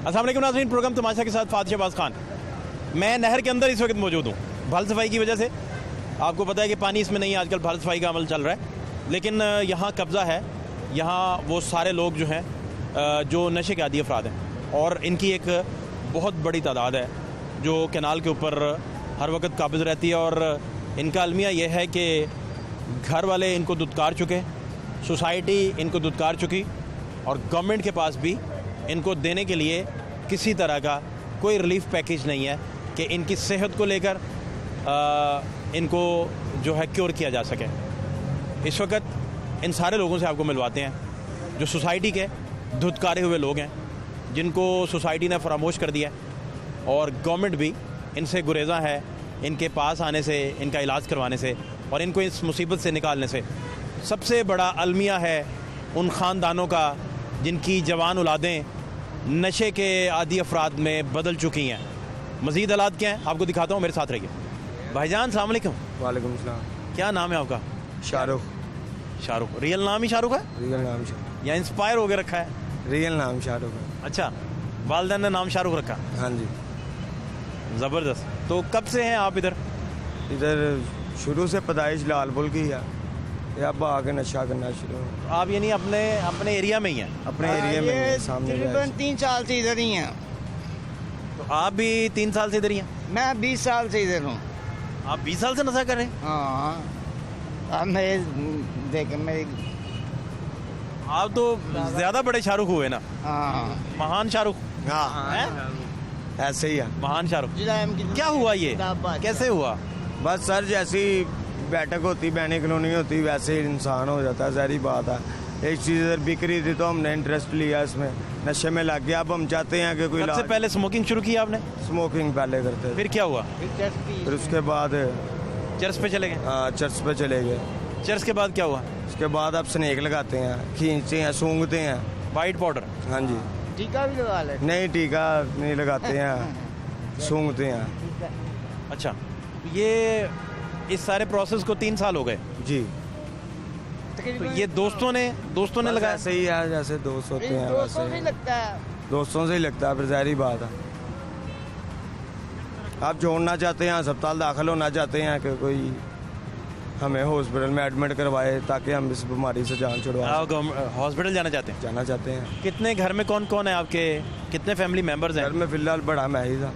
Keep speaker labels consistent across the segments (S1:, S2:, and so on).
S1: अस्सलाम वालेकुम नाज़रीन, प्रोग्राम तमाशा के साथ फातिह शहबाज खान। मैं नहर के अंदर इस वक्त मौजूद हूँ। भल सफाई की वजह से आपको पता है कि पानी इसमें नहीं है, आजकल भल सफाई का अमल चल रहा है, लेकिन यहाँ कब्ज़ा है। यहाँ वो सारे लोग जो हैं जो नशे के आदी अफराद हैं और इनकी एक बहुत बड़ी तादाद है जो कैनाल के ऊपर हर वक्त काबिज़ रहती है। और इनका अलमिया यह है कि घर वाले इनको दुत्कार चुके, सोसाइटी इनको दुत्कार चुकी और गवर्नमेंट के पास भी इनको देने के लिए किसी तरह का कोई रिलीफ पैकेज नहीं है कि इनकी सेहत को लेकर इनको जो है क्योर किया जा सके। इस वक्त इन सारे लोगों से आपको मिलवाते हैं जो सोसाइटी के धुतकारे हुए लोग हैं, जिनको सोसाइटी ने फरामोश कर दिया है और गवर्नमेंट भी इनसे गुरेज़ा है इनके पास आने से, इनका इलाज करवाने से और इनको इस मुसीबत से निकालने से। सबसे बड़ा अलमिया है उन ख़ानदानों का जिनकी जवान औलादें नशे के आदी अफराद में बदल चुकी हैं। मज़ीद हालात क्या हैं आपको दिखाता हूँ, मेरे साथ रहिए। भाईजान सलाम अलैकुम।
S2: वालेकुम सलाम।
S1: क्या नाम है आपका?
S2: शाहरुख।
S1: शाहरुख। रियल नाम ही शाहरुख है
S2: रियल नाम शाहरुख।
S1: या इंस्पायर हो के रखा है?
S2: रियल नाम शाहरुख है।
S1: अच्छा, वालिदैन ने नाम शाहरुख रखा?
S2: हाँ जी।
S1: ज़बरदस्त। तो कब से हैं आप इधर?
S2: इधर शुरू से पैदाइश लालपुर की है, ये अब आके नशा करना शुरू हुआ।
S1: आप यानी अपने एरिया में ही हैं?
S2: अपने एरिया में ही, सामने
S3: तकरीबन 3 साल से इधर ही हैं।
S1: तो आप भी 3 साल से इधर ही हैं?
S3: मैं 20 साल से इधर हूँ।
S1: आप 20 साल से नशा कर रहे हैं?
S3: हाँ, अब मैं देख मेरी।
S1: आप तो ज़्यादा बड़े शाहरुख हुए ना।
S3: हाँ,
S1: महान शाहरुख।
S2: हाँ
S1: हैं?
S2: ऐसे ही है।
S1: महान शाहरुख।
S3: जिला
S1: क्या हुआ ये, कैसे हुआ?
S2: बस सर, जैसी बैठक होती, बैनी कॉलोनी होती, वैसे ही इंसान हो जाता है, सारी बात है। एक चीज़ इधर बिक रही थी तो हमने इंटरेस्ट लिया इसमें, नशे में लग गया। अब हम चाहते हैं कि कोई
S1: सबसे पहले स्मोकिंग शुरू की आपने?
S2: स्मोकिंग पहले करते थे,
S1: फिर क्या हुआ?
S2: फिर उसके बाद
S1: चर्च पे चले गए?
S2: चर्च पे चले गए।
S1: चर्च के बाद क्या हुआ?
S2: उसके बाद अब स्नेक लगाते हैं, खींचते हैं, सूंघते हैं।
S1: White powder?
S2: हाँ जी।
S3: टीका भी लगा ले।
S2: नहीं, टीका नहीं लगाते हैं, सूंघते हैं।
S1: अच्छा, ये इस सारे प्रोसेस को 3 साल हो गए
S2: जी।
S1: तो ये दोस्तों ने लगाया?
S2: ऐसे ही है, जैसे दोस्त होते हैं
S3: दोस्तों से
S2: वैसे
S3: लगता है।
S2: दोस्तों से ही लगता है, फिर ज़ाहिर बात है। आप छोड़ना चाहते हैं, अस्पताल दाखिल होना चाहते हैं कि कोई हमें हॉस्पिटल में एडमिट करवाए ताकि हम इस बीमारी से जान छुड़वा
S1: आप हॉस्पिटल जाना चाहते हैं?
S2: जाना चाहते हैं।
S1: कितने घर में कौन कौन है आपके? कितने फैमिली मेंबर्स हैं?
S2: घर में फिलहाल बड़ा मैं ही था।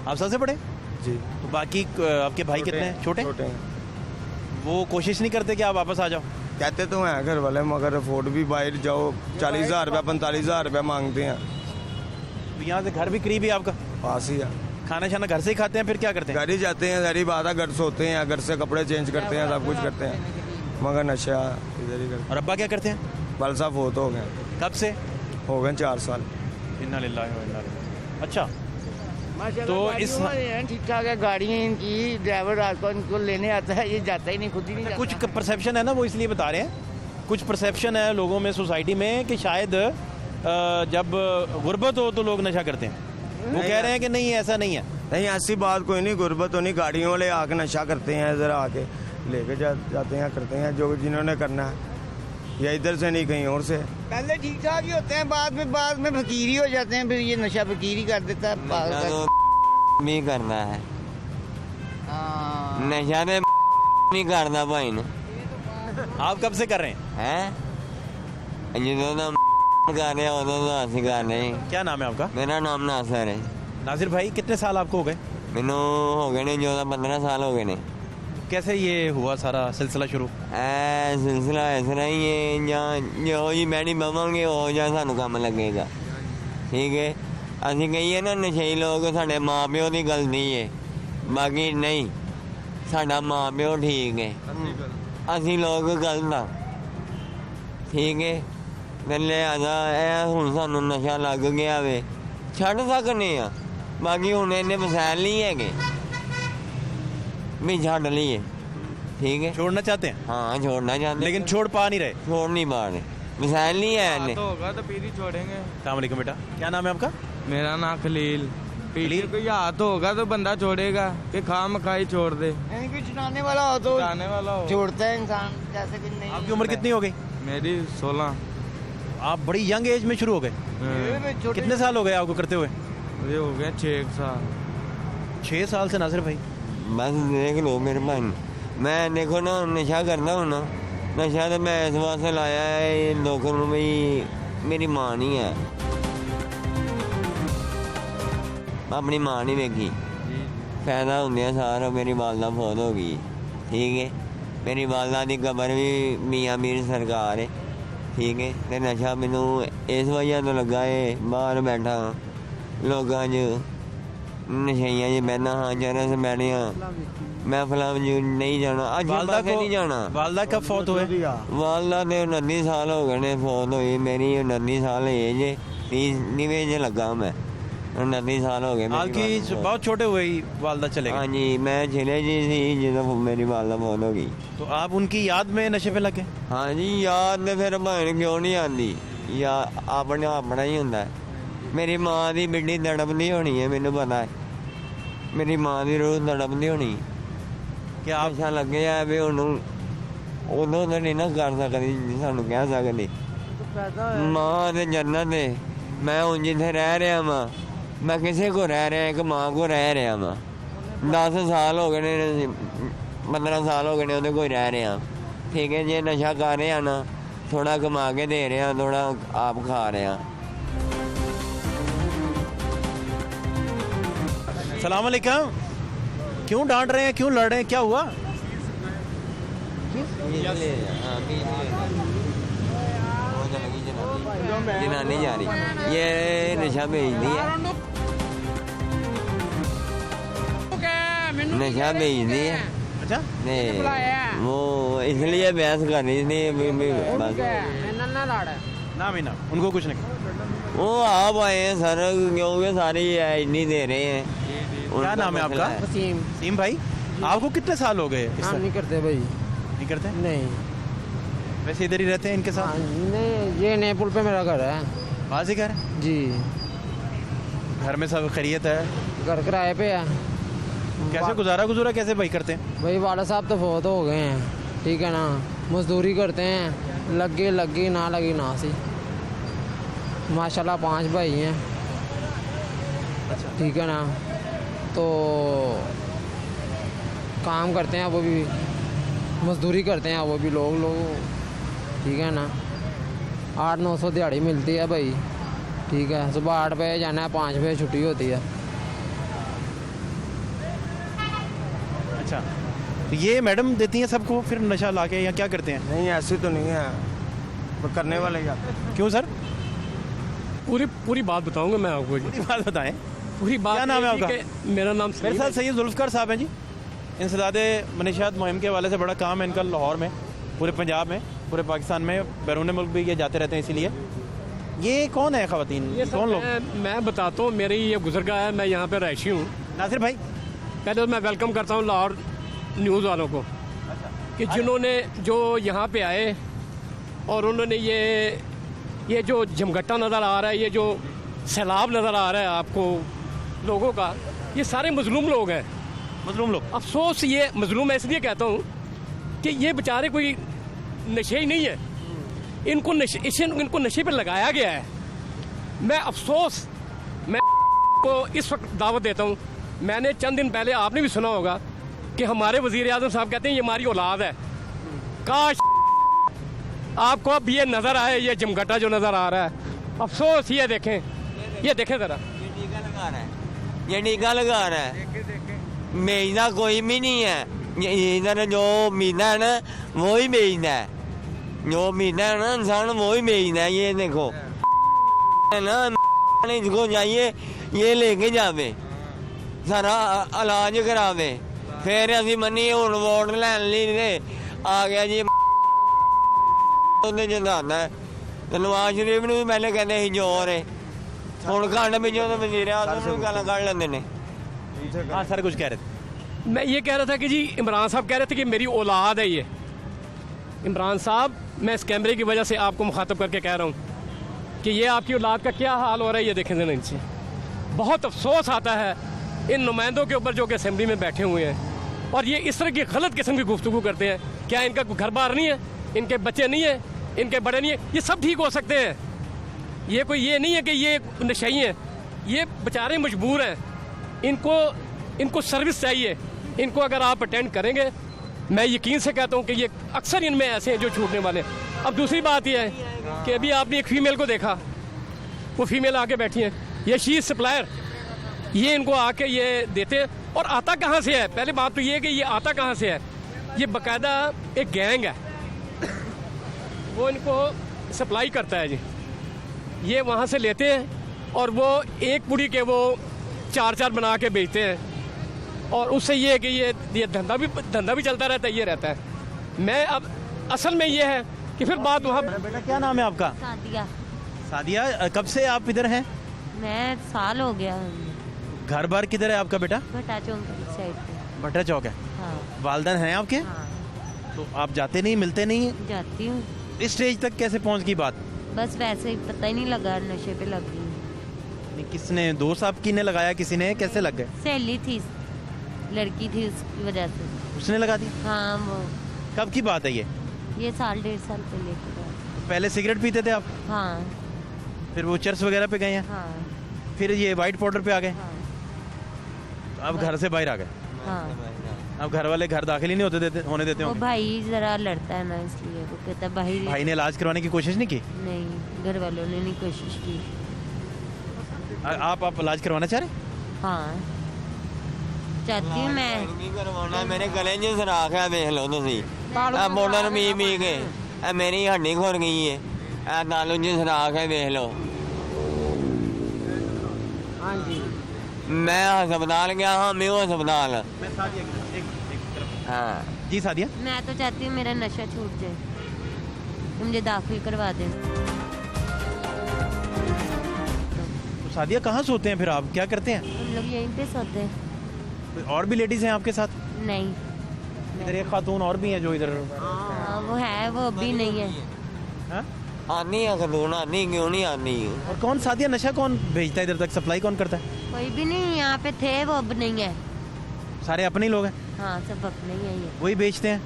S1: आप सबसे बड़े?
S2: जी।
S1: तो बाकी आपके भाई कितने हैं? छोटे?
S2: छोटे हैं।
S1: वो कोशिश नहीं करते कि आप वापस आ जाओ?
S2: कहते तो हैं घर वाले, मगर अफोर्ड भी बाहर जाओ 40,000 रुपये 45,000 रुपये मांगते हैं।
S1: तो यहाँ से घर भी करीब ही आपका?
S2: पास ही है।
S1: खाना शाना घर से ही खाते हैं, फिर क्या करते हैं?
S2: घर ही जाते हैं, सारी बात है। घर सोते हैं, घर से कपड़े चेंज करते हैं, सब कुछ करते हैं, मगर नशा इधर ही करते
S1: और अब्बा क्या करते हैं?
S2: हैं। बल साहब फोत हो गए।
S1: कब से?
S2: हो गए 4 साल।
S1: इन्ना लिल्लाहि व इन्ना इलैहि। अच्छा, तो इस
S3: ठीक ठाक है। गाड़ियाँ इनकी, ड्राइवर रात को इनको लेने आता है, ये जाता ही नहीं, खुद ही नहीं जाता।
S1: कुछ परसेप्शन है ना, वो इसलिए बता रहे हैं। कुछ परसेप्शन है लोगों में, सोसाइटी में, कि शायद जब गुर्बत हो तो लोग नशा करते हैं। वो कह रहे हैं कि नहीं, ऐसा नहीं है।
S2: नहीं, ऐसी बात कोई नहीं, गुर्बत होनी। गाड़ियों वाले आके नशा करते हैं, इधर आके लेके जाते हैं, करते हैं जो जिन्होंने करना है, या इधर से नहीं कहीं और से।
S3: पहले ठीक ठाक ही होते हैं, बाद में फकीरी हो जाते हैं, फिर ये नशा फकीरी कर देता है। पागल
S4: भी करना है
S3: हाँ।
S4: नशा तो नहीं करना भाई ने।
S1: आप कब से कर रहे हैं?
S4: जो तो कर रहे उदों तो असं कर रहे।
S1: क्या नाम है आपका?
S4: मेरा नाम नासिर है।
S1: नासिर भाई, कितने साल आपको हो गए?
S4: मैनू हो गए ने 14-15 साल हो गए ने।
S1: कैसे ये हुआ सारा सिलसिला शुरू?
S4: ए सिलसिला इस तरह ही है, जो जी मैडी बवांगे हो जा सानू काम लगेगा। ठीक है, ਅਸੀਂ ਕਹੀਏ ਨਾ ਨਸ਼ਈ ਲੋਕ ਸਾਡੇ ਮਾਂ ਪਿਓ ਦੀ ਗਲਤੀ ਹੈ, ਬਾਕੀ ਨਹੀਂ, ਸਾਡਾ ਮਾਂ ਪਿਓ ਠੀਕ ਹੈ, ਅਸੀਂ ਲੋਕ ਗਲਤ ਆ। ਠੀਕ ਹੈ, ਤੇ ਲਿਹਾਜ਼ਾ ਇਹ ਹੁਣ ਸਾਨੂੰ ਨਸ਼ਾ ਲੱਗ ਗਿਆ ਵੇ, ਛੱਡ ਸਕਨੇ ਆ, ਬਾਕੀ ਹੁਣ ਇੰਨੇ ਵਸੈਲ ਨਹੀਂ ਹੈਗੇ ਵੀ ਛੱਡ ਲਈਏ। ठीक है,
S1: छोड़ना चाहते हैं?
S4: हाँ छोड़ना चाहते हैं,
S1: लेकिन छोड़ पा नहीं रहे?
S4: छोड़ नहीं पा रहे, मिसाइल नहीं है इन्हें।
S5: तो होगा तो फिर ही छोड़ेंगे।
S1: अस्सलाम वालेकुम बेटा, क्या नाम है आपका?
S5: मेरा नाम खलील।
S1: खलील?
S5: कोई हाथ होगा तो बंदा छोड़ेगा कि खाम खाई छोड़ दे।
S3: कोई चुनाने वाला हो तो
S5: जाने वाला हो।
S3: छोड़ता है इंसान, जैसे कि नहीं।
S1: आपकी उम्र कितनी हो गई?
S5: मेरी 16।
S1: आप बड़ी यंग एज में शुरू हो गए, कितने साल हो गए आपको करते हुए?
S5: ये हो गया 6 साल।
S1: 6 साल से नासिर भाई?
S4: बस देख लो मेरे भाई, मैं देखो ना नशा करता हूँ ना, नशा तो मैं इस वास्ते लाया है लोगों को, भाई मेरी माँ नहीं है, अपनी माँ नहीं देखी, पैदा होंदे सारा मेरी वालदा फौत हो गई, ठीक है। मेरी वालदा की कबर भी मियाँ मीर सरकार है, ठीक है। तो नशा मैनू इस वजह तो लगा है, बाहर बैठा लोगों च नशाइयां च बहना, हाँ चरस बैठिया महफिलों में नहीं जाना, अज
S1: वालदा को
S4: नहीं जाना।
S1: वालदा कब फौत हुए?
S4: वालदा ने 29 साल हो गए ने फौत हुई, मेरी 29 साल एज है, 30 च लगा मैं, 29 साल हो गए।
S1: आपकी बहुत छोटे हुए ही वालदा चले गए?
S4: हाँ जी, मैं छिले जी थी जो मेरी वालदा फौत हो गई।
S1: तो आप उनकी याद में नशे पे लगे?
S4: हाँ जी, याद तो फिर भैन क्यों नहीं आती, या अपने अपना ही होंदा है। मेरी माँ की बिड्डी तड़पदी होनी है, मैनू पता है, मेरी माँ की रूह तड़पदी होनी।
S1: क्या आप
S4: अच्छा लगे है भी उन्हों उदों तो नहीं ना कर सकती, सानू कह सकती माँ तो जन्नत है। मैं हूँ जिथे रह रहा वाँ, मैं किसी को रह रहा, एक माँ को रह रहा वाँ। 10 साल हो गए ने, 15 साल हो गए ने, कोई रह रहा, ठीक है। जे नशा कर रहे हैं ना, थोड़ा कमा के दे रहे हैं, थोड़ा आप खा रहे हैं।
S1: सलाम अलैकुम। क्यों डांट रहे हैं, क्यों लड़ रहे हैं, क्या हुआ?
S4: जनानी जा रही, ये नशा भेजती है, नशा भेजती है।
S1: अच्छा,
S4: नहीं वो इसलिए बहस कर रही थी, बस
S1: नाम ही ना, उनको कुछ नहीं।
S4: वो आप आए हैं सर, क्योंकि सारे नहीं दे रहे हैं।
S1: क्या नाम है आपका?
S6: वसीम।
S1: वसीम भाई, आपको कितने साल हो गए इस
S6: काम
S1: तरह?
S6: नहीं करते भाई।
S1: नहीं करते?
S6: नहीं
S1: वैसे इधर ही रहते हैं इनके
S6: हाँ,
S1: साथ?
S6: नहीं, ये नए पुल पे मेरा घर है
S1: बाजी घर
S6: जी।
S1: घर में सब खैरियत है?
S6: घर किराए पे है।
S1: कैसे गुजारा कैसे भाई करते हैं?
S6: भाई वाला साहब तो बहुत हो गए हैं, ठीक है ना, मजदूरी करते हैं, लगी ना लगी ना सी। माशाल्लाह 5 भाई हैं, ठीक है ना, तो काम करते हैं वो भी, मजदूरी करते हैं वो भी लोग, ठीक है ना। 800-900 दिहाड़ी मिलती है भाई, ठीक है। सुबह 8 बजे जाना है, 5 बजे छुट्टी होती है।
S1: अच्छा, तो ये मैडम देती हैं सबको फिर नशा लाके, या क्या करते हैं?
S2: नहीं ऐसे तो नहीं है, वो करने वाले ही आते हैं।
S1: क्यों सर?
S7: पूरी बात बताऊंगा मैं आपको जी।
S1: पूरी बात बताएं।
S7: पूरी बात।
S1: क्या नाम है
S7: ये
S1: आपका?
S7: कि मेरा नाम
S1: मेरे साथ सैयद जुल्फ़कार साहब हैं जी। इंसदादे मनीशात मुहिम के हवाले से बड़ा काम है इनका लाहौर में, पूरे पंजाब में, पूरे पाकिस्तान में, बैरून मुल्क भी ये जाते रहते हैं। इसीलिए ये कौन है ख़वातीन,
S7: ये
S1: कौन लोग?
S7: मैं बताता हूँ, मेरी ये गुजरगा है, मैं यहाँ पे रहायशी हूँ।
S1: नासिर भाई,
S7: पहले तो मैं वेलकम करता हूँ लाहौर न्यूज़ वालों को, कि जिन्होंने जो यहाँ पे आए और उन्होंने ये जो जमघट्टा नज़र आ रहा है, ये जो सैलाब नज़र आ रहा है आपको लोगों का, ये सारे मजलूम लोग हैं।
S1: मजलूम लोग?
S7: अफसोस ये मजलूम मैं इसलिए कहता हूँ कि ये बेचारे कोई नशे ही नहीं है, इनको नशे पे लगाया गया है। मैं अफसोस मैं को इस वक्त दावत देता हूँ। मैंने चंद दिन पहले, आपने भी सुना होगा कि हमारे वज़ीर आज़म साहब कहते हैं ये हमारी औलाद है। काश आपको अब ये नज़र आए, ये जमघटा जो नज़र आ रहा है, अफसोस ये देखें ज़रा,
S4: ये टीका लगा रहा है, बेचना कोई भी नहीं है। इधर जो मीना है ना वो ही बेचना है, जो मीना है ना इंसान वो ही बेचना है। ये देखो है ना, इसको चाहिए ये लेके जावे, सारा इलाज करावे, फिर असी मनी हूँ वोट लैन ली आ गया जी जनाना है। तो नवाज शरीफ ने भी पहले कहते ही जोर है, ਹੁਣ ਘੰਡ ਵਿੱਚੋਂ ਤੇ ਵਜ਼ੀਰ ਆਜ਼ਮ ਨੂੰ ਗਾਲਾਂ ਕੱਢ ਲੈਂਦੇ ਨੇ।
S1: हाँ सर कुछ कह रहे थे?
S7: मैं ये कह रहा था कि जी इमरान साहब कह रहे थे कि मेरी औलाद है ये। इमरान साहब, मैं इस कैमरे की वजह से आपको मुखातब करके कह रहा हूँ कि ये आपकी औलाद का क्या हाल हो रहा है, ये देखें जरा इनसे। बहुत अफसोस आता है इन नुमाइंदों के ऊपर जो कि असेंबली में बैठे हुए हैं और ये इस तरह की गलत किस्म की गुफ्तगू करते हैं। क्या इनका घर बार नहीं है, इनके बच्चे नहीं है, इनके बड़े नहीं है? ये सब ठीक हो सकते हैं, ये कोई ये नहीं है कि ये नशेई हैं, ये बेचारे मजबूर हैं, इनको सर्विस चाहिए। इनको अगर आप अटेंड करेंगे, मैं यकीन से कहता हूँ कि ये अक्सर इनमें ऐसे हैं जो छूटने वाले हैं। अब दूसरी बात यह है कि अभी आपने एक फ़ीमेल को देखा, वो फीमेल आके बैठी है, ये शी सप्लायर, ये इनको आके ये देते हैं। और आता कहाँ से है? पहले बात तो ये है कि ये आता कहाँ से है। ये बाकायदा एक गैंग है, वो इनको सप्लाई करता है जी। ये वहाँ से लेते हैं और वो एक पुड़ी के वो 4-4 बना के बेचते हैं, और उससे ये है कि ये धंधा भी चलता रहता है, ये रहता है। मैं अब असल में ये है कि फिर बात वहाँ।
S1: बेटा क्या नाम है आपका?
S8: सादिया।
S1: सादिया, कब से आप इधर हैं?
S8: मैं साल हो गया।
S1: घर बार किधर है आपका बेटा?
S8: भट्टा चौक की साइड पे।
S1: भट्टा चौक है।
S8: हाँ
S1: वालदैन हैं आपके?
S8: हाँ,
S1: तो आप जाते नहीं, मिलते नहीं?
S8: जाती हूँ।
S1: इस स्टेज तक कैसे पहुंच गई बात?
S8: बस वैसे ही पता ही नहीं लगा, नशे पे लग गई।
S1: नहीं, किसने, दोस्त आपकी ने लगाया, किसी ने, कैसे लग गए?
S8: सहेली थी, लड़की थी, उसकी वजह से।
S1: उसने लगा दी?
S8: हाँ, वो
S1: कब की बात है ये?
S8: ये 1.5 साल पहले की बात।
S1: पहले सिगरेट पीते थे आप,
S8: हाँ
S1: फिर वो चर्च वगैरह पे गए हैं,
S8: हाँ
S1: फिर ये वाइट पाउडर पे आ गए,
S8: हाँ
S1: अब घर से बाहर आ गए।
S8: हाँ।
S1: अब घर वाले घर दाखिल ही नहीं होने देते
S8: वो
S1: होंगे।
S8: भाई जरा लड़ता है ना, इसलिए वो कहता है
S1: भाई ने इलाज करवाने की कोशिश नहीं की?
S8: नहीं, घर वालों ने नहीं कोशिश की।
S1: आप इलाज करवाना चाह रहे?
S8: हाँ चाहती हूँ मैं।
S4: ਕੀ ਕਰਵਾਉਣਾ? ਮੇਰੇ ਗਲੇ 'ਚ ਸਰਾਖ ਹੈ, ਵੇਖ ਲਓ ਤੁਸੀਂ। ਆ ਬੋਲਰ ਪੀ ਕੇ ਇਹ ਮੇਰੀ ਹੱਡੀ ਖੁਰ ਗਈ ਹੈ, ਇਹ ਤਾਲੂ 'ਚ ਸਰਾਖ ਹੈ, ਵੇਖ ਲਓ।
S6: हाँ जी।
S4: मैं हस्पताल गया हाँ, मैं हस्पताल। हाँ
S1: जी सादिया,
S8: मैं तो चाहती हूँ मेरा नशा छूट जाए, मुझे दाखिल करवा दें।
S1: तो सादिया कहाँ सोते हैं फिर आप, क्या करते हैं?
S8: हम लोग यहीं पे सोते हैं।
S1: कोई और भी लेडीज हैं आपके साथ?
S8: नहीं,
S1: इधर एक खातून और भी हैं जो इधर।
S8: हाँ वो है, वो अभी नहीं है।
S1: हाँ?
S4: आनी है खतून, आनी क्यों नहीं आनी?
S1: और कौन सादिया, नशा कौन भेजता है इधर तक, सप्लाई कौन करता है?
S8: कोई भी नहीं यहाँ पे थे, वो अब नहीं है।
S1: सारे अपने ही लोग हैं,
S8: हाँ सब अपने ही है ये।
S1: वही बेचते हैं?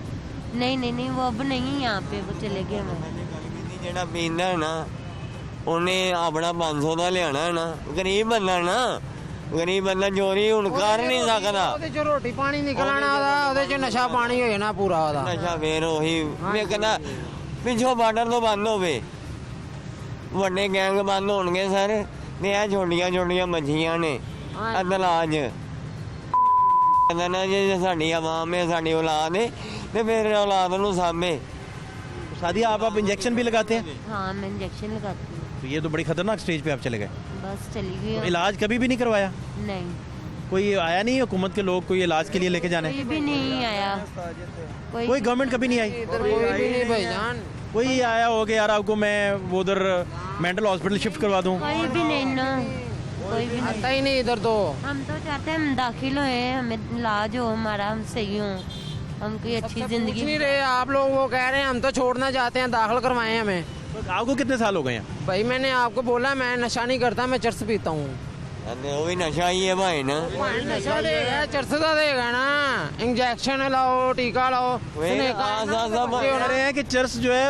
S8: नहीं नहीं नहीं, वो अब नहीं है यहाँ पे, वो चले गए वहाँ।
S4: ਜਿਹੜਾ ਪੀਂਦਾ ਹੈ ਨਾ, ਉਹਨੇ ਆਪਣਾ 500 ਦਾ ਲਿਆਣਾ ਹੈ ਨਾ। ਗਰੀਬ ਬੰਦਾ ਨਾ, ਗਰੀਬ ਬੰਦਾ ਚੋਰੀ ਹੁਣ ਕਰ ਨਹੀਂ ਸਕਦਾ।
S6: ਉਹਦੇ ਚੋਂ ਰੋਟੀ ਪਾਣੀ ਨਿਕਲਣਾ ਉਹਦਾ, ਉਹਦੇ ਚ ਨਸ਼ਾ ਪਾਣੀ ਹੋਏ ਨਾ ਪੂਰਾ ਉਹਦਾ।
S4: ਨਸ਼ਾ ਫੇਰ ਉਹੀ ਵੇਖਦਾ, ਪਿੱਛੋਂ ਬਾਰਡਰ ਤੋਂ ਬੰਦ ਹੋਵੇ, ਵੱਡੇ ਗੈਂਗ ਬੰਦ ਹੋਣਗੇ ਸਰ, ਤੇ ਇਹ ਛੋਟੀਆਂ ਛੋਟੀਆਂ ਮੱਛੀਆਂ ਨੇ ਅਦਲਾਜ। ਕਹਿੰਦਾ ਨਾ ਜੇ ਸਾਡੀ ਆਵਾਮ ਹੈ, ਸਾਡੀ ਔਲਾਦ ਹੈ, ਤੇ ਫਿਰ ਔਲਾਦ ਨੂੰ ਸਾਂਭੇ।
S1: सादिया आप इंजेक्शन भी लगाते हैं?
S8: हाँ मैं इंजेक्शन लगाती हूँ।
S1: तो ये तो बड़ी खतरनाक स्टेज पे आप चले गए।
S8: बस चली गई
S1: तो
S8: हूँ।
S1: इलाज कभी भी नहीं करवाया?
S8: नहीं,
S1: कोई आया नहीं हुकूमत के लोग, कोई इलाज के लिए लेके जाने?
S8: कोई भी नहीं आया।
S1: कोई गवर्नमेंट कभी नहीं आई?
S6: इधर कोई भी नहीं भाईजान।
S1: कोई आया हो कि यार आपको मैं वो उधर मेंटल हॉस्पिटल शिफ्ट करवा दूं?
S8: कोई भी नहीं ना, कोई भी नहीं।
S6: आता ही नहीं इधर तो।
S8: हम तो चाहते हैं हम दाखिल होए, हमें इलाज हो हमारा, हम सही हो, हम कोई अच्छी
S6: पूछ
S8: जिंदगी।
S6: नहीं रहे आप लोग, वो कह रहे हैं हम तो छोड़ना चाहते हैं, दाखिल करवाएं हमें।
S1: तो आपको कितने साल हो गए हैं?
S6: भाई मैंने आपको बोला मैं नशा नहीं करता, मैं चरस पीता हूँ।
S4: ਕਹਿੰਦੇ ਉਹ ਵੀ ਨਸ਼ਾ ਹੀ ਹੈ ਭਾਈ ਨਾ।
S6: नशा देगा, चरस का देगा ना, इंजेक्शन लाओ, टीका लाओ। उसने कहा ना,
S1: कह रहे हैं कि चर्च जो है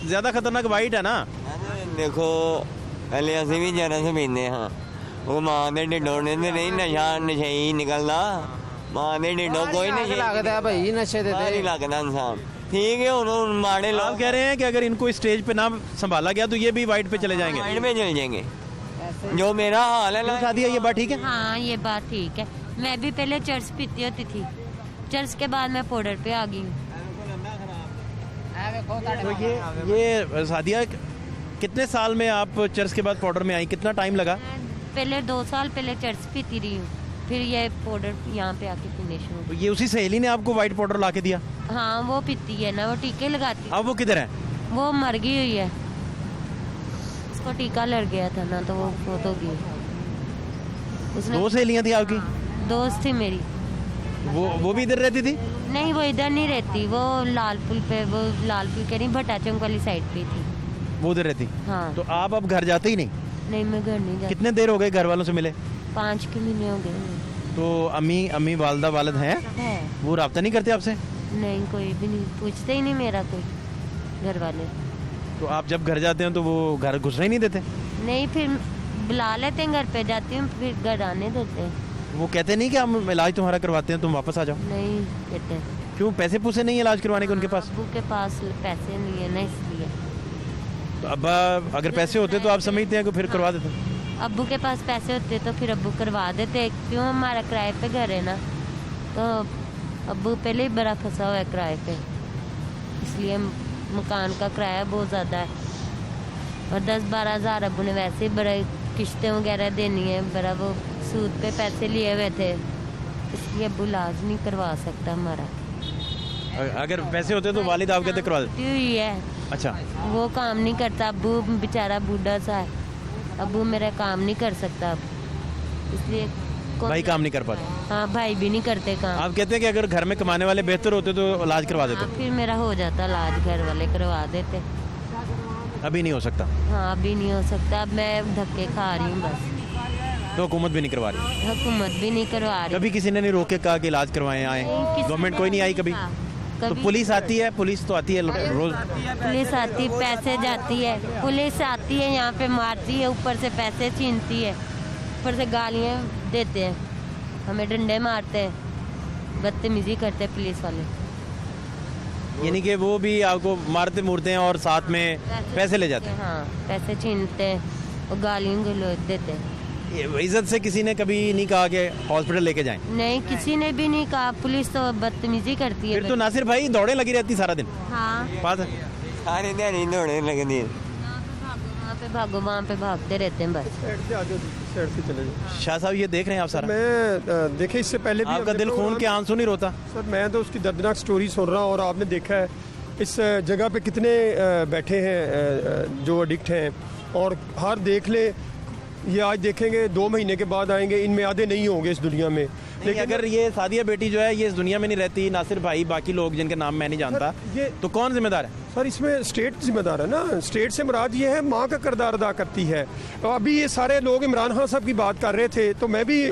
S1: ज्यादा खतरनाक वाइट है ना।
S4: ਦੇਖੋ ਪਹਿਲੇ ਅਸੀਂ ਵੀ ਜਰਸ ਪੀਂਦੇ ਹਾਂ, ਉਹ ਮਾਂ ਦੇ ਢਿੱਡੋਂ ਨੇ ਤੇ ਨਹੀਂ ਨਸ਼ਾ ਨਸ਼ਈ ਨਿਕਲਦਾ, ਮਾਂ ਦੇ ਢਿੱਡੋਂ ਕੋਈ
S6: आग
S4: ਨਸ਼ਾ
S6: लगता है भाई नशे दे
S4: ਨਹੀਂ ਲੱਗਦਾ ਇਨਸਾਨ। ठीक है ਹੁਣ ਮਾੜੇ
S1: आप
S4: लोग
S1: कह रहे हैं कि अगर इनको स्टेज पे ना संभाला गया तो ये भी वाइट पे चले जाएंगे।
S4: माइंड में चले जाएंगे। जो मेरा हाल है ना,
S1: सादिया ये बात ठीक है?
S8: हाँ ये बात ठीक है। मैं भी पहले चर्च पीती होती थी, चर्च के बाद मैं पाउडर पे आ गई हूँ।
S1: तो ये सादिया कितने साल में आप चर्च के बाद पाउडर में आई, कितना टाइम लगा?
S8: मैं पहले 2 साल पहले चर्च पीती रही हूँ, फिर ये पाउडर यहाँ पे आके पीने शुरू।
S1: तो ये उसी सहेली ने आपको वाइट पाउडर ला के दिया?
S8: हाँ वो पीती है ना, वो टीके लगाती है।
S1: अब वो किधर है?
S8: वो मर गई हुई है, उसको टीका लग गया था ना, तो वो फौत हो गई। उसने
S1: दो सहेलियां थी आपकी?
S8: दोस्त थी मेरी।
S1: वो भी इधर रहती थी?
S8: नहीं वो इधर नहीं रहती, वो लाल पुल पे, वो लाल पुल कह रही भट्टा चौक वाली साइड पे थी।
S1: वो उधर रहती?
S8: हाँ।
S1: तो आप अब घर जाते ही नहीं?
S8: नहीं मैं घर नहीं जाती।
S1: कितने देर हो गए घर वालों से मिले?
S8: 5 के महीने हो गए।
S1: तो अम्मी वालदा वालिद हैं,
S8: है
S1: वो राब्ता नहीं करते आपसे?
S8: नहीं, कोई भी नहीं पूछते ही नहीं मेरा कोई घर वाले।
S1: तो आप जब घर जाते हैं तो वो घर घुसने ही नहीं देते?
S8: नहीं, फिर बुला लेते हैं, घर पे जाती हूँ, फिर घर आने देते हैं।
S1: वो कहते नहीं कि हम इलाज तुम्हारा करवाते हैं, तुम वापस आ जाओ?
S8: नहीं कहते।
S1: क्यों, पैसे पूसे नहीं है इलाज करवाने के उनके पास?
S8: अब्बू के पास पैसे नहीं है ना, इसलिए।
S1: तो अब अगर पैसे होते तो आप समझते हैं कि फिर करवा देते?
S8: अब्बू के पास पैसे होते तो फिर अब्बू करवा देते। क्यों, हमारा किराए पे घर है ना, तो अब्बू पहले ही बड़ा फंसा हुआ है किराए पे, इसलिए मकान का किराया बहुत ज़्यादा है। और 10-12 हज़ार अब्बू ने वैसे ही बड़ा किश्तें वगैरह देनी है, बड़ा वो सूद पे पैसे लिए हुए थे, इसलिए अब्बू इलाज नहीं करवा सकता हमारा।
S1: अगर पैसे होते तो वालिद आप कहते करवा देते?
S8: छुट्टी हुई है।
S1: अच्छा,
S8: वो काम नहीं करता, अब्बू बेचारा बूढ़ा सा है, अब्बू मेरा काम नहीं कर सकता अब, इसलिए
S1: भाई काम नहीं कर पाते?
S8: हाँ, भाई भी नहीं करते काम।
S1: आप कहते हैं कि अगर घर में कमाने वाले बेहतर होते तो इलाज करवा देते?
S8: हाँ, फिर मेरा हो जाता इलाज, घर वाले करवा देते।
S1: अभी नहीं हो सकता?
S8: हाँ, अभी नहीं हो सकता, अब मैं धक्के खा रही हूँ बस।
S1: तो हुकूमत भी नहीं करवा रही?
S8: हुकूमत भी नहीं करवा रही।
S1: कभी किसी ने नहीं रोक के कहा कि इलाज करवाएं, आए? गवर्नमेंट कोई नहीं आई कभी? तो पुलिस आती है? पुलिस तो आती है रोज?
S8: पुलिस आती, पैसे जाती है, पुलिस आती है यहाँ पे, मारती है, ऊपर से पैसे छीनती है, ऊपर से गालियाँ देते हैं, हमें डंडे मारते हैं, बदतमीजी करते हैं पुलिस वाले।
S1: यानी कि वो भी आपको मारते मुरते हैं और साथ में पैसे ले जाते हैं?
S8: हाँ, पैसे छीनते हैं और गालियाँ गलौज देते हैं।
S1: इज्जत से किसी ने कभी नहीं कहा कि हॉस्पिटल लेके जाएं?
S8: नहीं, किसी ने भी नहीं कहा, पुलिस तो बदतमीजी करती है।
S1: फिर तो नासिर भाई दौड़े लगी रहती सारा दिन?
S8: हाँ,
S1: बात है।
S4: सारी दिहाड़ी दौड़ने लगती है।
S8: वहाँ पे भागो, वहाँ पे भागते रहते हैं बस।
S9: साइड से चले जाओ।
S1: शाह साहब ये देख रहे हैं आप सारा?
S9: मैं देखे इससे पहले भी
S1: आपका दिल खून के आंसू नहीं रोता?
S9: सर, मैं तो उसकी दर्दनाक स्टोरी सुन रहा हूँ, और आपने देखा है इस जगह पे कितने बैठे हैं जो एडिक्ट हैं, और हर देख ले, ये आज देखेंगे 2 महीने के बाद आएंगे, इनमें आधे नहीं होंगे इस दुनिया में।
S1: लेकिन अगर ये सादिया बेटी जो है ये इस दुनिया में नहीं रहती, नासिर भाई, बाकी लोग जिनके नाम मैं नहीं जानता,
S9: ये
S1: तो कौन जिम्मेदार है?
S9: सर, इसमें स्टेट जिम्मेदार है ना। स्टेट से मुराद ये है, माँ का किरदार अदा करती है। तो अभी ये सारे लोग इमरान खान साहब की बात कर रहे थे, तो मैं भी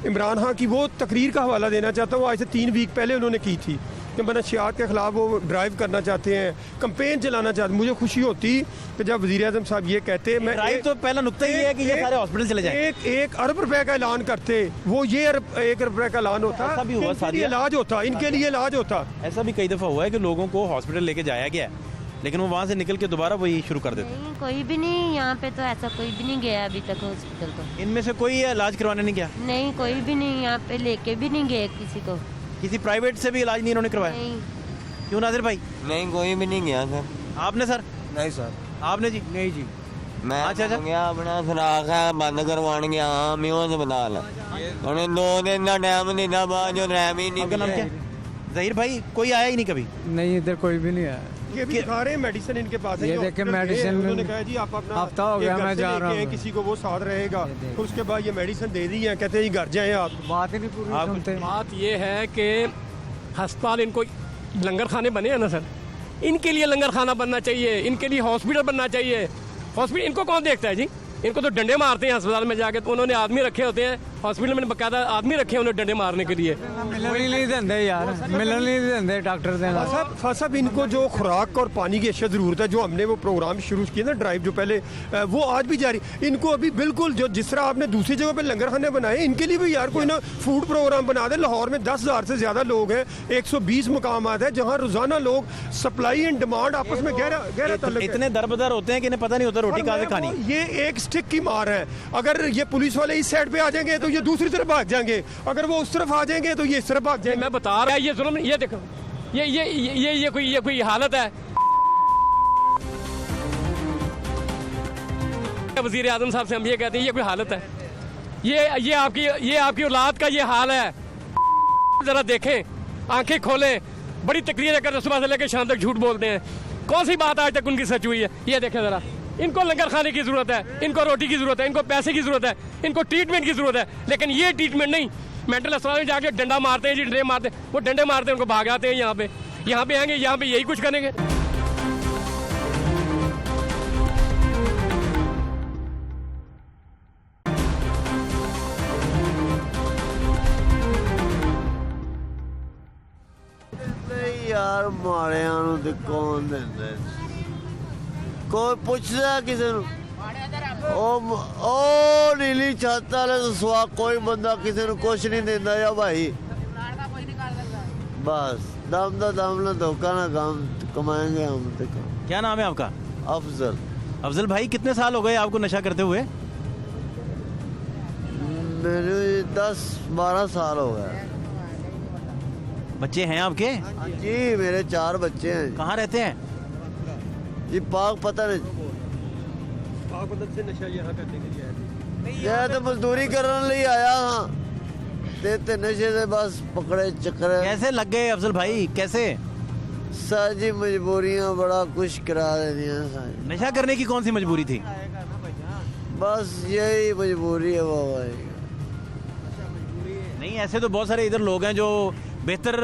S9: इमरान खान की वो तकरीर का हवाला देना चाहता हूँ, आज से 3 वीक पहले उन्होंने की थी कि मनशियात के खिलाफ वो ड्राइव करना चाहते हैं, कंपेन चलाना चाहते हैं। मुझे खुशी होती कि जब वज़ीर आज़म साहब ये कहते, मैं
S1: ड्राइव तो पहला नुक्ता ये है कि ये सारे हॉस्पिटल चले जाएं।
S9: 1 अरब रुपए का ऐलान करते, वो ये 1 अरब रुपए का ऐलान होता,
S1: ऐसा भी हुआ
S9: इनके लिए
S1: सादिया?
S9: इलाज होता, इनके लिए इलाज होता।
S1: ऐसा भी कई दफ़ा हुआ है कि लोगों को हॉस्पिटल लेके जाया गया है, लेकिन वो वहाँ से निकल के दोबारा वही शुरू कर देते।
S8: नहीं, कोई भी नहीं, यहाँ पे तो ऐसा कोई भी नहीं गया अभी तक हॉस्पिटल। तो
S1: इनमें से कोई इलाज करवाने नहीं गया?
S8: नहीं, कोई भी नहीं, यहाँ पे लेके भी नहीं गए किसी को।
S1: किसी प्राइवेट से भी इलाज नहीं इन्होंने करवाया?
S8: नहीं,
S1: क्यों नासिर भाई?
S4: नहीं, कोई भी नहीं गया सर।
S1: आपने सर?
S2: नहीं सर।
S1: आपने जी?
S5: नहीं जी।
S4: मैं
S1: अच्छा, अच्छा।
S4: गया अपना सुराख है बंद करवाने गया, हाँ मियों अस्पताल, उन्हें 2 दिन का टाइम दिया, बाद जो टाइम ही नहीं
S1: आपका नाम क्या? जहीर भाई, कोई आया ही नहीं कभी?
S5: नहीं, इधर कोई भी नहीं आया।
S9: ये भी दिखा रहे हैं मेडिसिन इनके पास है,
S5: ये
S9: जो
S5: देखें
S9: hospital गए,
S5: मेडिसिन,
S9: उन्होंने कहा जी आप अपना
S5: हफ्ता हो
S9: ये
S5: गया
S9: घर
S5: मैं
S9: से
S5: जा
S9: लेके
S5: रहा
S9: आए,
S5: हूँ।
S9: किसी को वो साथ रहेगा, तो उसके बाद ये मेडिसिन दे दी है, कहते हैं जी घर जाएं आप।
S5: बात ही नहीं पूरी
S1: आप-
S5: सुनते।
S7: बात ये है कि अस्पताल इनको लंगर खाने बने हैं ना सर, इनके लिए लंगर खाना बनना चाहिए, इनके लिए हॉस्पिटल बनना चाहिए। हॉस्पिटल इनको कौन देखता है जी? इनको तो डंडे मारते हैं अस्पताल में जाके, तो उन्होंने आदमी रखे होते हैं हॉस्पिटल में, बकायदा आदमी रखे हैं उन्हें डंडे मारने के लिए।
S5: मिलन ही नहीं देंगे यार, मिलन नहीं देंगे डॉक्टर से।
S9: साहब इनको जो खुराक और पानी की अशद ज़रूरत है, जो हमने वो प्रोग्राम शुरू किया ना ड्राइव जो पहले, वो आज भी जारी। इनको अभी बिल्कुल जो जिस तरह आपने दूसरी जगह पे लंगर खाने बनाए, इनके लिए भी यार कोई ना फूड प्रोग्राम बना दे। लाहौर में 10,000 से ज़्यादा लोग हैं, 120 मकामात है जहाँ रोज़ाना लोग सप्लाई एंड डिमांड आपस में गहरा ताल्लुक है।
S1: इतने दरबदर होते हैं कि इन्हें पता नहीं होता रोटी कहाँ से खानी।
S9: ये एक स्टिक की मार है, अगर ये पुलिस वाले इस साइड पे आ जाएंगे तो ये दूसरी तरफ भाग जाएंगे, अगर वो उस तरफ आ जाएंगे तो ये इस तरफ भाग जाएंगे।
S7: मैं बता रहा ये जुल्म, ये देखो, ये कोई हालत है। वजीर आजम साहब से हम ये कहते हैं, ये कोई हालत है? ये आपकी औलाद का ये हाल है। जरा देखें, आंखें खोलें, बड़ी तकरीर कर सुबह से लेकर शाम तक झूठ बोलते हैं। कौन सी बात आज तक उनकी सच हुई है? ये देखें जरा, इनको लंगर खाने की जरूरत है, इनको रोटी की जरूरत है, इनको पैसे की जरूरत है, इनको ट्रीटमेंट की जरूरत है, लेकिन ये ट्रीटमेंट नहीं। मेंटल अस्पताल में जाके डंडा मारते हैं जी, डंडे मारते हैं, वो डंडे मारते हैं, उनको भाग आते हैं। यहाँ पे आएंगे, यहाँ पे यही कुछ करेंगे।
S2: यार माड़ियां नूं ते कौन दिंदा, कोई पुछदा किसे नूं?
S10: ਉਹ ਨੀਲੀ ਛੱਤ ਵਾਲੇ ਤੋਂ ਸਵਾ ਕੋਈ ਬੰਦਾ ਕਿਸੇ ਨੂੰ ਕੁਛ ਨਹੀਂ ਦਿੰਦਾ ਆ ਭਾਈ। बस दम दा दम ना धोखा ना काम कमाएंगे हम तो।
S1: क्या नाम है आपका?
S10: अफजल।
S1: अफजल भाई कितने साल हो गए आपको नशा करते हुए?
S10: मेरे 10-12 साल हो गए।
S1: बच्चे हैं आपके?
S10: जी मेरे 4 बच्चे हैं।
S1: कहाँ रहते हैं?
S10: जी पाक पता नहीं।
S9: से नशा यहाँ करने के लिए
S10: यह तो मजदूरी करने लिए आया हाँ ते नशे से बस पकड़े चक्कर।
S1: कैसे लग गए अफजल भाई, कैसे?
S10: सर जी मजबूरियाँ बड़ा कुछ करा देती हैं सर।
S1: नशा करने की कौन सी मजबूरी थी?
S10: बस यही मजबूरी है बाबा।
S1: नहीं ऐसे तो बहुत सारे इधर लोग हैं जो बेहतर